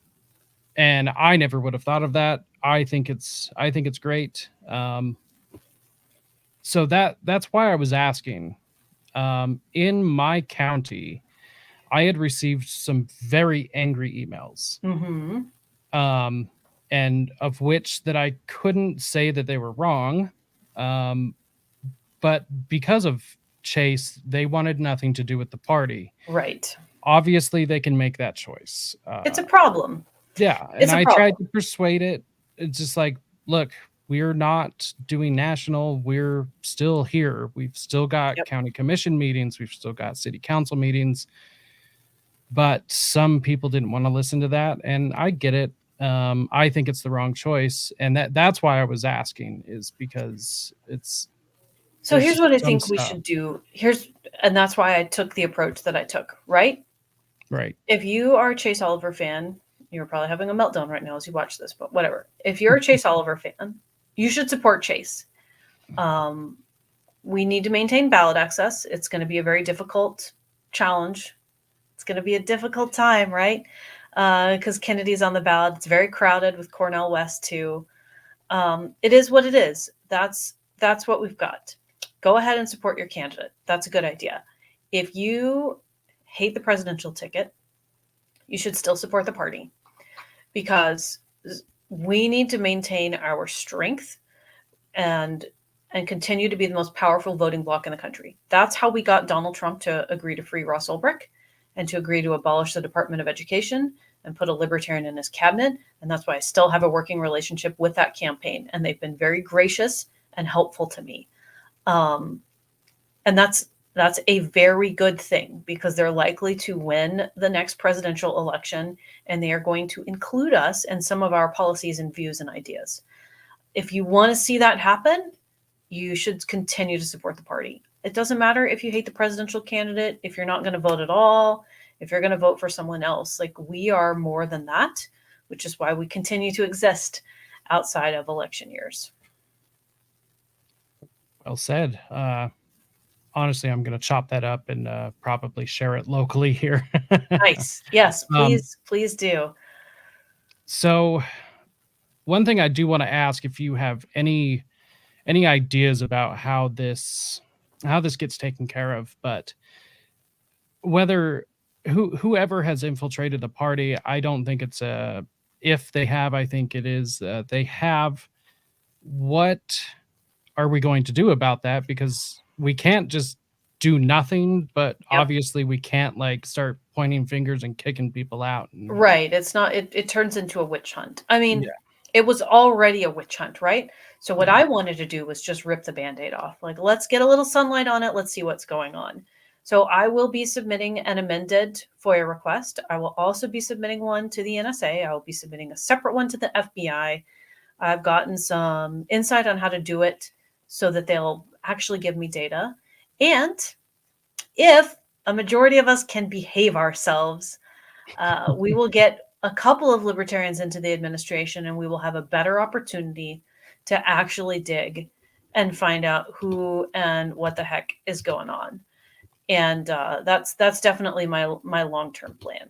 I never would have thought of that. I think it's great. So that's why I was asking. In my county, I had received some very angry emails. And of which that I couldn't say that they were wrong. But because of Chase, they wanted nothing to do with the party. Right. Obviously, they can make that choice. It's a problem. Yeah. And I tried to persuade it. It's just like, look, we're not doing national. We're still here. We've still got county commission meetings. We've still got city council meetings. But some people didn't want to listen to that. And I get it. I think it's the wrong choice. And that's why I was asking, is because it's. So here's what I think we should do. And that's why I took the approach that I took, right? Right. If you are a Chase Oliver fan, you're probably having a meltdown right now as you watch this, but whatever. If you're a Chase Oliver fan, you should support Chase. We need to maintain ballot access. It's going to be a very difficult challenge. It's going to be a difficult time, right? Because Kennedy's on the ballot. It's very crowded with Cornell West too. It is what it is. That's what we've got. Go ahead and support your candidate. That's a good idea. If you hate the presidential ticket, you should still support the party, because we need to maintain our strength and continue to be the most powerful voting bloc in the country. That's how we got Donald Trump to agree to free Ross Ulbricht and to agree to abolish the Department of Education and put a libertarian in his cabinet. And that's why I still have a working relationship with that campaign. And they've been very gracious and helpful to me. And that's a very good thing, because they're likely to win the next presidential election, and they are going to include us in some of our policies and views and ideas. If you want to see that happen, you should continue to support the party. It doesn't matter if you hate the presidential candidate, if you're not going to vote at all, if you're going to vote for someone else. Like, we are more than that, which is why we continue to exist outside of election years. Well said. Honestly, I'm going to chop that up and probably share it locally here. Nice. Yes, please do. So one thing I do want to ask, if you have any ideas about how this gets taken care of, but whether whoever has infiltrated the party, I don't think it's if they have, I think it is they have. What are we going to do about that? Because we can't just do nothing, but obviously we can't like start pointing fingers and kicking people out. Right. It's not, it turns into a witch hunt. I mean, it was already a witch hunt, right? So what I wanted to do was just rip the Band-Aid off. Like, let's get a little sunlight on it. Let's see what's going on. So I will be submitting an amended FOIA request. I will also be submitting one to the NSA. I will be submitting a separate one to the FBI. I've gotten some insight on how to do it so that they'll actually give me data. And if a majority of us can behave ourselves, we will get a couple of libertarians into the administration, and we will have a better opportunity to actually dig and find out who and what the heck is going on. And that's definitely my long-term plan.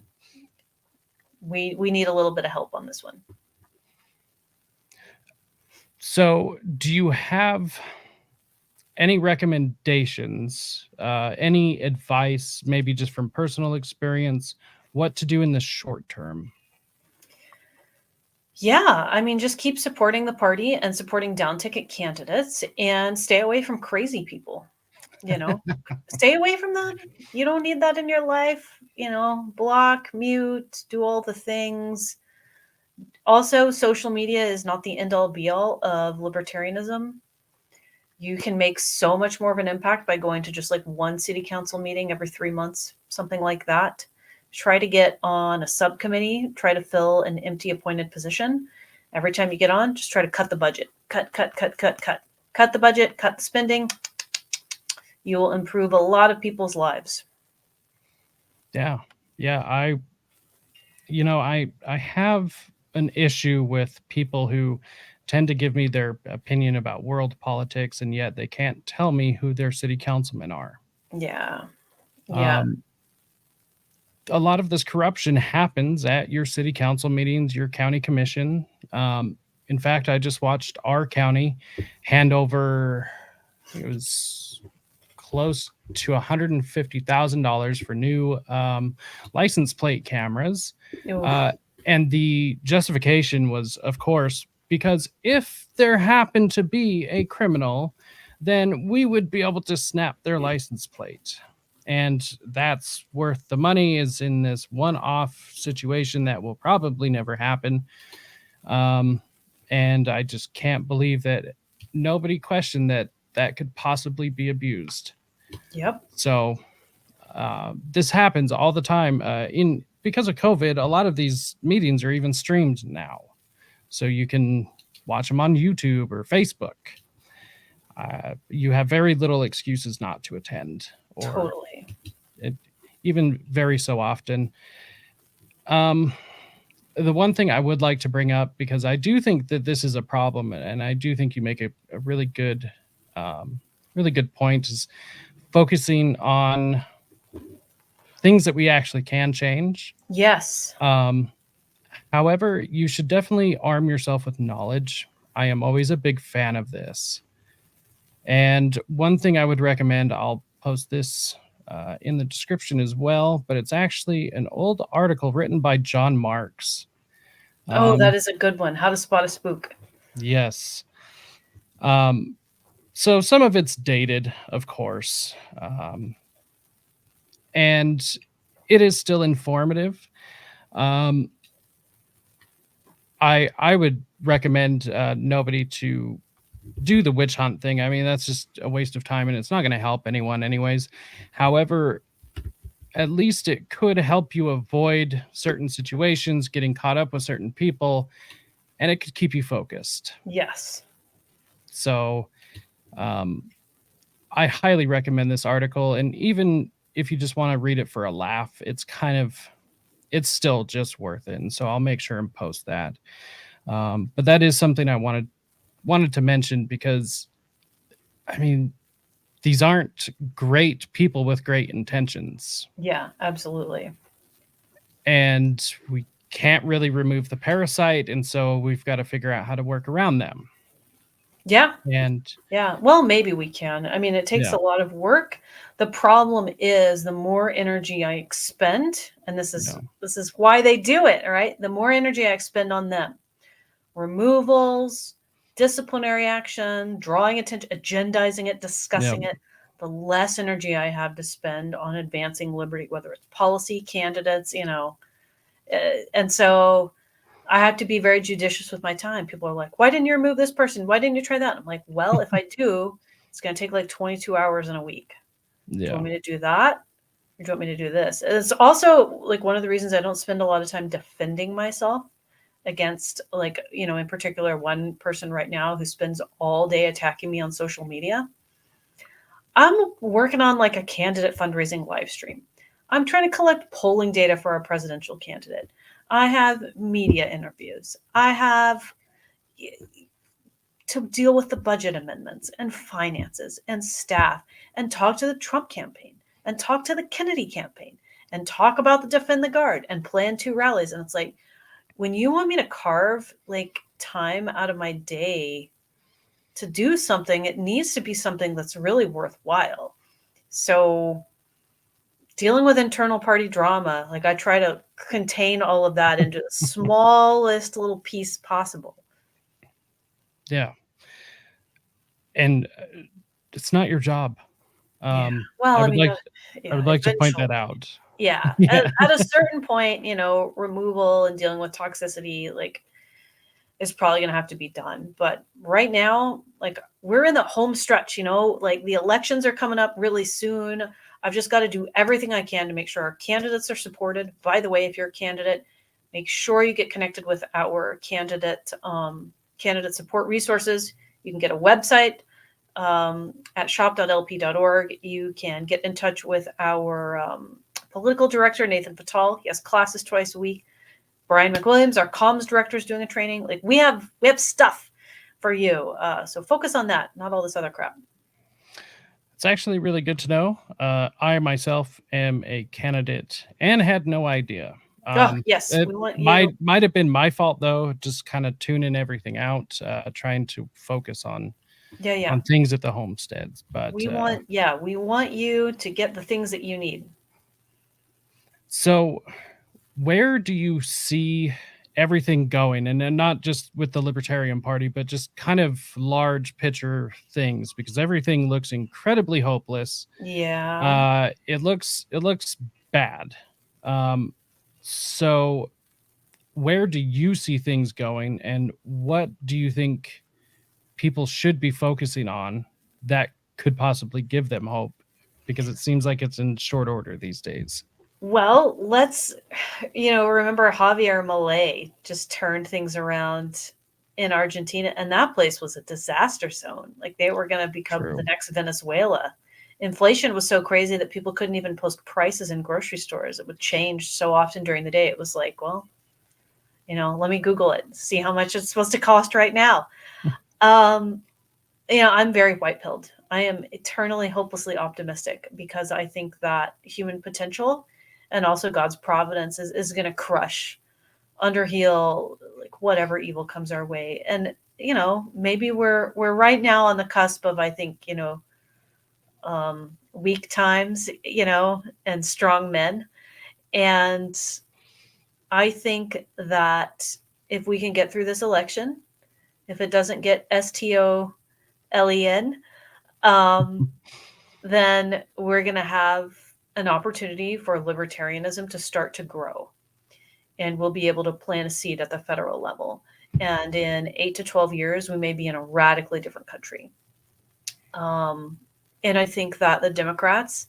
We need a little bit of help on this one. So do you have any recommendations, any advice, maybe just from personal experience, what to do in the short term? Yeah, I mean, just keep supporting the party and supporting down-ticket candidates, and stay away from crazy people. You know, stay away from them. You don't need that in your life. You know, block, mute, do all the things. Also, social media is not the end-all be-all of libertarianism. You can make so much more of an impact by going to just like one city council meeting every 3 months, something like that. Try to get on a subcommittee, try to fill an empty appointed position. Every time you get on, just try to cut the budget. Cut the budget, cut the spending. You will improve a lot of people's lives. Yeah. I have an issue with people who tend to give me their opinion about world politics, and yet they can't tell me who their city councilmen are. Yeah. A lot of this corruption happens at your city council meetings, your county commission. In fact, I just watched our county hand over, it was close to $150,000 for new license plate cameras. And the justification was, of course, because if there happened to be a criminal, then we would be able to snap their license plate. And that's worth the money, is in this one-off situation that will probably never happen. And I just can't believe that nobody questioned that could possibly be abused. Yep. So this happens all the time. Because of COVID, a lot of these meetings are even streamed now. So you can watch them on YouTube or Facebook. You have very little excuses not to attend. Totally. Even very so often. The one thing I would like to bring up, because I do think that this is a problem, and I do think you make a really good point, is focusing on things that we actually can change. Yes. However, you should definitely arm yourself with knowledge. I am always a big fan of this. And one thing I would recommend, I'll post this in the description as well, but it's actually an old article written by John Marks. That is a good one. How to Spot a Spook. Yes. So some of it's dated, of course. And it is still informative. I would recommend nobody to do the witch hunt thing. I mean, that's just a waste of time, and it's not going to help anyone anyways. However, at least it could help you avoid certain situations, getting caught up with certain people, and it could keep you focused. Yes. So I highly recommend this article. And even if you just want to read it for a laugh, it's still just worth it. And so I'll make sure and post that. But that is something I wanted to mention because, I mean, these aren't great people with great intentions. Yeah, absolutely. And we can't really remove the parasite. And so we've got to figure out how to work around them. Yeah. And yeah, well, maybe we can. I mean, it takes a lot of work. The problem is the more energy I expend, and this is why they do it, right? The more energy I expend on them, removals, disciplinary action, drawing attention, agendizing it, discussing it, the less energy I have to spend on advancing liberty, whether it's policy, candidates, and so I have to be very judicious with my time. People are like, why didn't you remove this person? Why didn't you try that? I'm like, well, if I do, it's going to take like 22 hours in a week. Do you want me to do that? Or do you want me to do this? It's also like one of the reasons I don't spend a lot of time defending myself against, like, in particular, one person right now who spends all day attacking me on social media. I'm working on like a candidate fundraising live stream. I'm trying to collect polling data for our presidential candidate. I have media interviews. I have to deal with the budget amendments and finances and staff and talk to the Trump campaign and talk to the Kennedy campaign and talk about the Defend the Guard and plan 2 rallies. And it's like, when you want me to carve like time out of my day to do something, it needs to be something that's really worthwhile. So dealing with internal party drama, like I try to contain all of that into the smallest little piece possible. Yeah. And it's not your job. Well, I would like to point that out. Yeah. At a certain point, removal and dealing with toxicity, like, is probably going to have to be done. But right now, like, we're in the home stretch, like the elections are coming up really soon. I've just got to do everything I can to make sure our candidates are supported. By the way, if you're a candidate, make sure you get connected with our candidate support resources. You can get a website at shop.lp.org. You can get in touch with our political director, Nathan Patel. He has classes twice a week. Brian McWilliams, our comms director, is doing a training. Like, we have stuff for you. So focus on that, not all this other crap. It's actually really good to know. I myself am a candidate and had no idea. Yes, it might have been my fault though, just kind of tuning everything out, trying to focus on things at the homesteads. But we want you to get the things that you need. So where do you see everything going? And then not just with the Libertarian Party, but just kind of large picture things, because everything looks incredibly hopeless. Yeah. It looks bad. So where do you see things going, and what do you think people should be focusing on that could possibly give them hope? Because it seems like it's in short order these days. Well, let's, remember Javier Milei just turned things around in Argentina, and that place was a disaster zone. Like, they were going to become the next Venezuela. Inflation was so crazy that people couldn't even post prices in grocery stores. It would change so often during the day. It was like, well, let me Google it, see how much it's supposed to cost right now. I'm very white-pilled. I am eternally, hopelessly optimistic because I think that human potential and also God's providence is going to crush, underheal, like, whatever evil comes our way. And, maybe we're right now on the cusp of, I think, weak times, and strong men. And I think that if we can get through this election, if it doesn't get STOLEN, then we're going to have an opportunity for libertarianism to start to grow. And we'll be able to plant a seed at the federal level. And in 8 to 12 years, we may be in a radically different country. And I think that the Democrats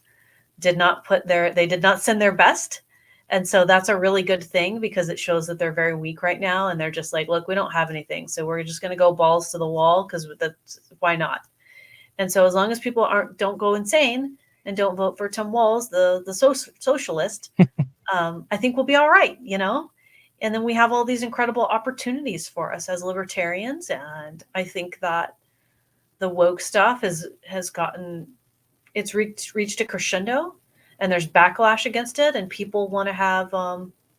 did not send their best. And so that's a really good thing because it shows that they're very weak right now. And they're just like, look, we don't have anything. So we're just going to go balls to the wall because that's why not? And so as long as people don't go insane and don't vote for Tim Walz, the socialist, I think we'll be all right, you know? And then we have all these incredible opportunities for us as libertarians. And I think that the woke stuff has gotten, it's reached a crescendo, and there's backlash against it. And people want to have,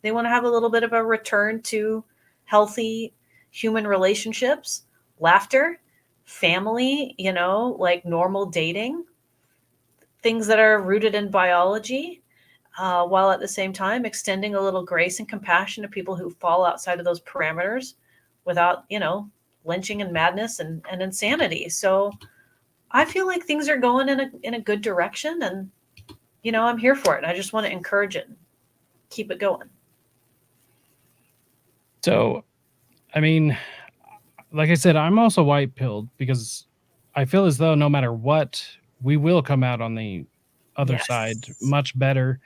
they want to have a little bit of a return to healthy human relationships, laughter, family, you know, like normal dating, things that are rooted in biology, while at the same time extending a little grace and compassion to people who fall outside of those parameters without, you know, lynching and madness and insanity. So I feel like things are going in a good direction, and, you know, I'm here for it. I just want to encourage it, keep it going. So, I mean, like I said, I'm also white pilled because I feel as though no matter what, we will come out on the other side much better.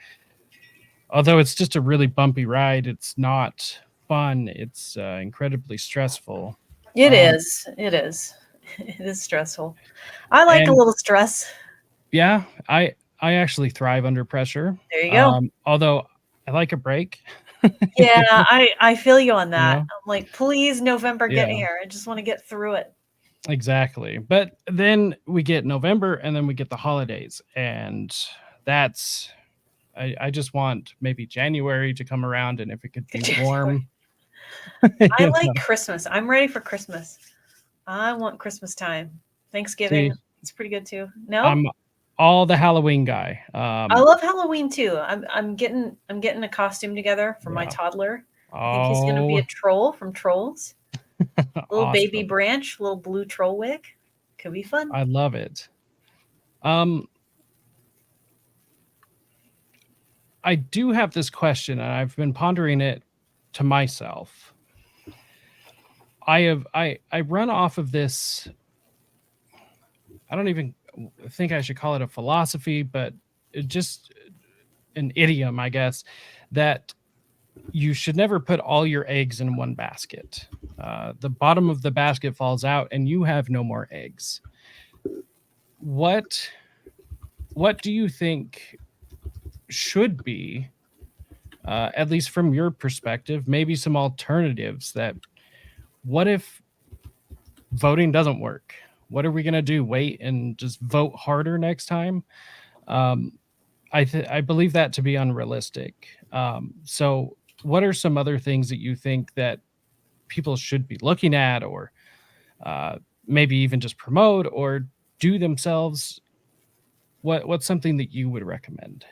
Although it's just a really bumpy ride, it's not fun. It's incredibly stressful. It is. It is. It is stressful. I like a little stress. Yeah, I actually thrive under pressure. There you go. Although I like a break. Yeah, I feel you on that. You know? I'm like, please, November, get here. I just want to get through it. Exactly. But then we get November, and then we get the holidays. And that's, I just want maybe January to come around, and if it could be warm. I like Christmas. I'm ready for Christmas. I want Christmas time. Thanksgiving, it's pretty good too. No? I'm all the Halloween guy. I love Halloween too. I'm getting a costume together for my toddler. I think he's going to be a troll from Trolls. Little baby Branch, little blue troll wig. Could be fun. I love it. I do have this question, and I've been pondering it to myself. I run off of this. I don't even think I should call it a philosophy, but just an idiom, I guess, that you should never put all your eggs in one basket. The bottom of the basket falls out and you have no more eggs. What do you think should be, at least from your perspective, maybe some alternatives? That what if voting doesn't work? What are we going to do? Wait and just vote harder next time? I believe that to be unrealistic. So what are some other things that you think that people should be looking at, or maybe even just promote or do themselves? What's something that you would recommend?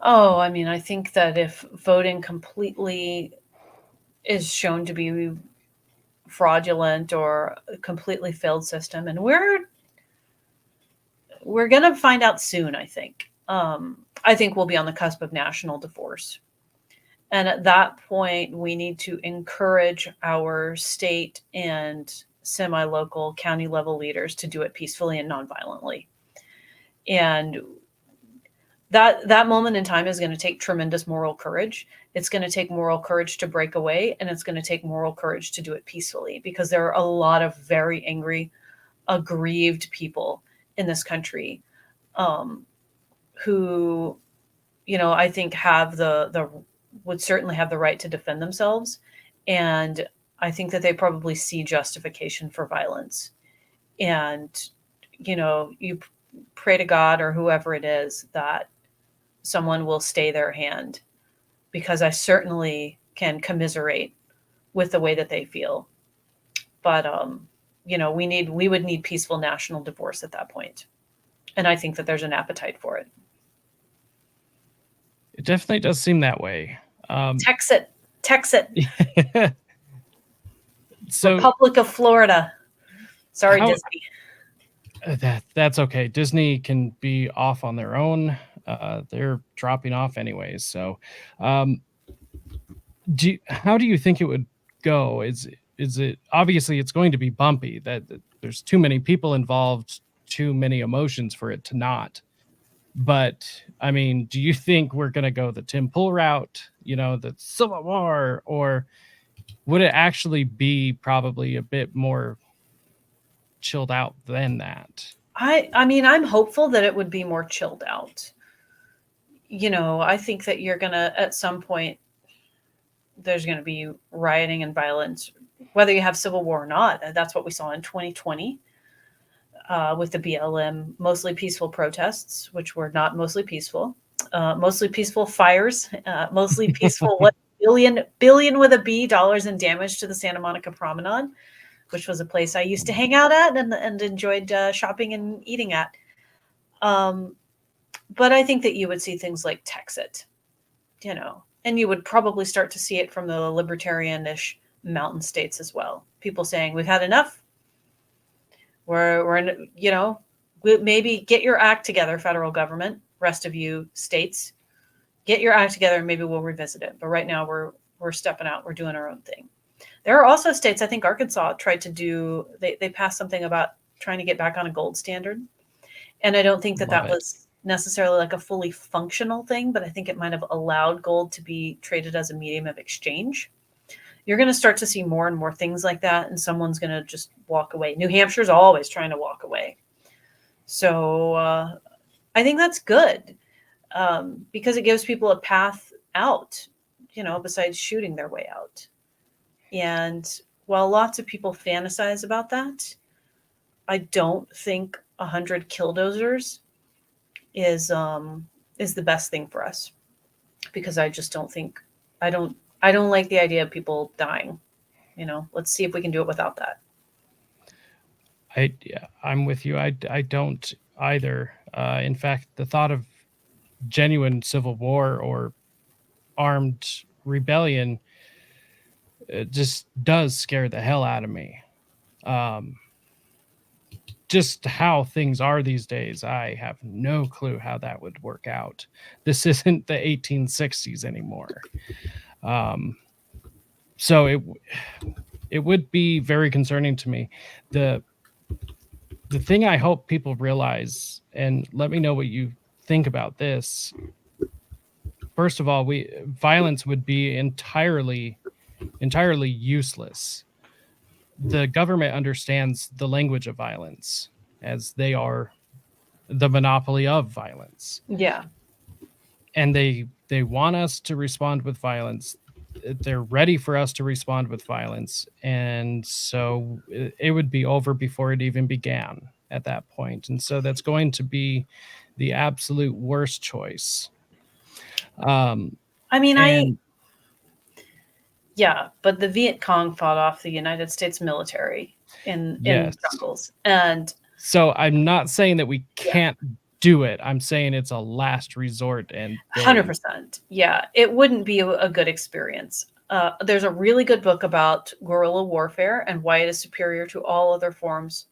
Oh, I mean, I think that if voting completely is shown to be fraudulent or a completely failed system, and we're going to find out soon, I think. I think we'll be on the cusp of national divorce. And at that point, we need to encourage our state and semi-local county level leaders to do it peacefully and nonviolently. And that moment in time is going to take tremendous moral courage. It's going to take moral courage to break away, and it's going to take moral courage to do it peacefully, because there are a lot of very angry, aggrieved people in this country who, you know, I think have would certainly have the right to defend themselves. And I think that they probably see justification for violence. And, you know, you pray to God or whoever it is that someone will stay their hand, because I certainly can commiserate with the way that they feel. But, you know, we would need peaceful national divorce at that point. And I think that there's an appetite for it. It definitely does seem that way. Text it. So, Republic of Florida. Sorry, Disney. That's okay. Disney can be off on their own. They're dropping off anyways. So, how do you think it would go? Is it obviously it's going to be bumpy? That there's too many people involved, too many emotions for it to not But I mean, do you think we're going to go the Tim Pool route, the Civil War, or would it actually be probably a bit more chilled out than that? I mean, I'm hopeful that it would be more chilled out. I think that you're going to, at some point, there's going to be rioting and violence, whether you have civil war or not. That's what we saw in 2020 with the BLM mostly peaceful protests, which were not mostly peaceful. Mostly peaceful fires, mostly peaceful billion with a B dollars in damage to the Santa Monica Promenade, which was a place I used to hang out at and enjoyed shopping and eating at. But I think that you would see things like Texit, and you would probably start to see it from the libertarian-ish mountain states as well. People saying, we've had enough. We're maybe get your act together, federal government, rest of you states, get your act together and maybe we'll revisit it. But right now we're stepping out. We're doing our own thing. There are also states, I think Arkansas tried to do, they passed something about trying to get back on a gold standard. And I don't think that was necessarily like a fully functional thing, but I think it might have allowed gold to be traded as a medium of exchange. You're going to start to see more and more things like that, and someone's going to just walk away. New Hampshire's always trying to walk away. So I think that's good because it gives people a path out, besides shooting their way out. And while lots of people fantasize about that, I don't think 100 killdozers is the best thing for us, because I just don't think, I don't like the idea of people dying. Let's see if we can do it without that. I'm with you. I don't either. In fact, the thought of genuine civil war or armed rebellion just does scare the hell out of me. Just how things are these days, I have no clue how that would work out. This isn't the 1860s anymore. So it would be very concerning to me. The thing I hope people realize, and let me know what you think about this. First of all, violence would be entirely useless. The government understands the language of violence, as they are the monopoly of violence. Yeah. And they want us to respond with violence. They're ready for us to respond with violence. And so it would be over before it even began at that point. And so that's going to be the absolute worst choice. Yeah, but the Viet Cong fought off the United States military in jungles. And so I'm not saying that we can't do it. I'm saying it's a last resort. And 100%. Yeah, it wouldn't be a good experience. There's a really good book about guerrilla warfare and why it is superior to all other forms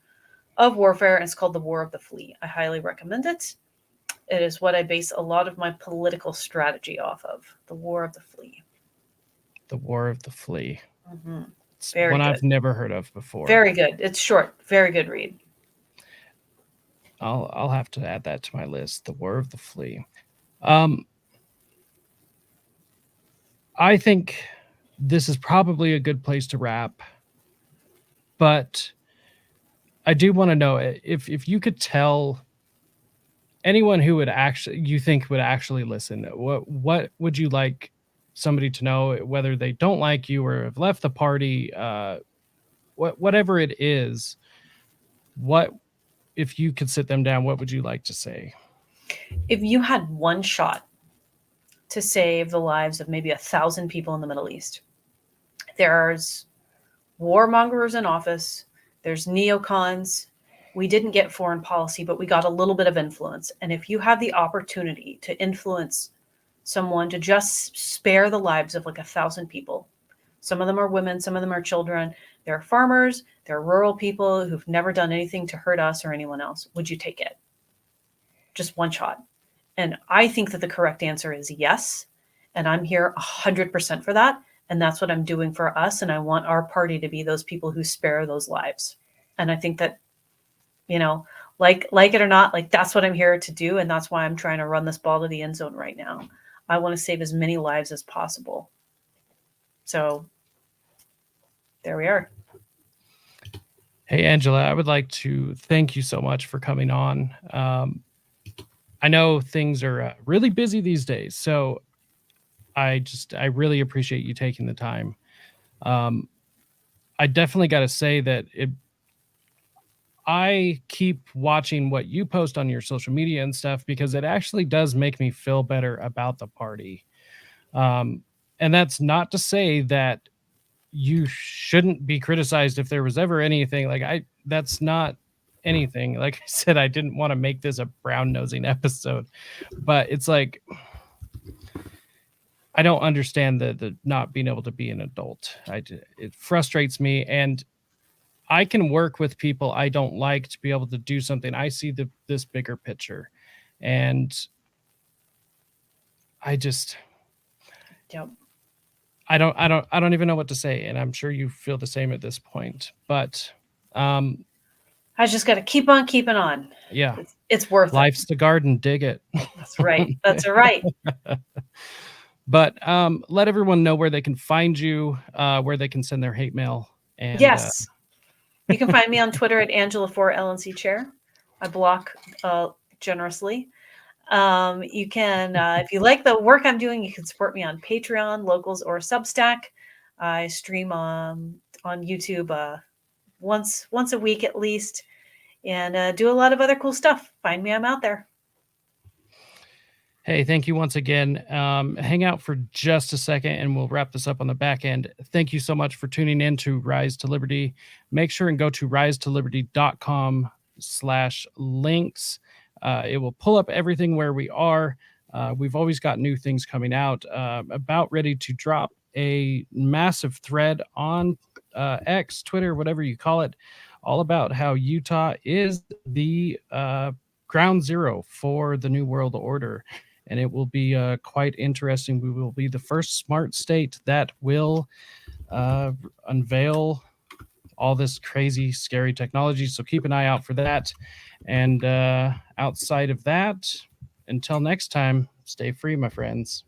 of warfare. And it's called The War of the Flea. I highly recommend it. It is what I base a lot of my political strategy off of. The War of the Flea. The War of the Flea. Mm-hmm. It's one I've never heard of before. Very good. It's short. Very good read. I'll have to add that to my list. The War of the Flea. I think this is probably a good place to wrap, but I do want to know if you could tell anyone who would actually listen, what would you like somebody to know, whether they don't like you or have left the party, whatever it is, if you could sit them down, what would you like to say? If you had one shot to save the lives of maybe 1,000 people in the Middle East, there's warmongers in office, there's neocons. We didn't get foreign policy, but we got a little bit of influence. And if you have the opportunity to influence someone to just spare the lives of like 1,000 people, some of them are women, some of them are children, they're farmers, they're rural people who've never done anything to hurt us or anyone else, would you take it? Just one shot. And I think that the correct answer is yes. And I'm here 100% for that. And that's what I'm doing for us. And I want our party to be those people who spare those lives. And I think that, like it or not, like that's what I'm here to do, and that's why I'm trying to run this ball to the end zone right now. I want to save as many lives as possible. So there we are. Hey, Angela, I would like to thank you so much for coming on. I know things are really busy these days, so I really appreciate you taking the time. I definitely got to say that I keep watching what you post on your social media and stuff because it actually does make me feel better about the party. And that's not to say that you shouldn't be criticized if there was ever anything that's not anything. Like I said, I didn't want to make this a brown nosing episode, but it's like, I don't understand the not being able to be an adult. It frustrates me, and I can work with people I don't like to be able to do something. I see this bigger picture, and I just, Yep. I don't even know what to say, and I'm sure you feel the same at this point. But I just got to keep on keeping on. Yeah, it's worth life's it. the garden, dig it. That's right. That's right. But let everyone know where they can find you, where they can send their hate mail. And yes, you can find me on Twitter at Angela4LNC Chair. I block generously. You can, if you like the work I'm doing, you can support me on Patreon, Locals, or Substack. I stream on YouTube once a week at least, and do a lot of other cool stuff. Find me, I'm out there. Hey, thank you once again. Hang out for just a second and we'll wrap this up on the back end. Thank you so much for tuning in to Rise to Liberty. Make sure and go to risetoliberty.com/links. It will pull up everything where we are. We've always got new things coming out. About ready to drop a massive thread on X, Twitter, whatever you call it, all about how Utah is the ground zero for the New World Order. And it will be quite interesting. We will be the first smart state that will unveil all this crazy, scary technology. So keep an eye out for that. And outside of that, until next time, stay free, my friends.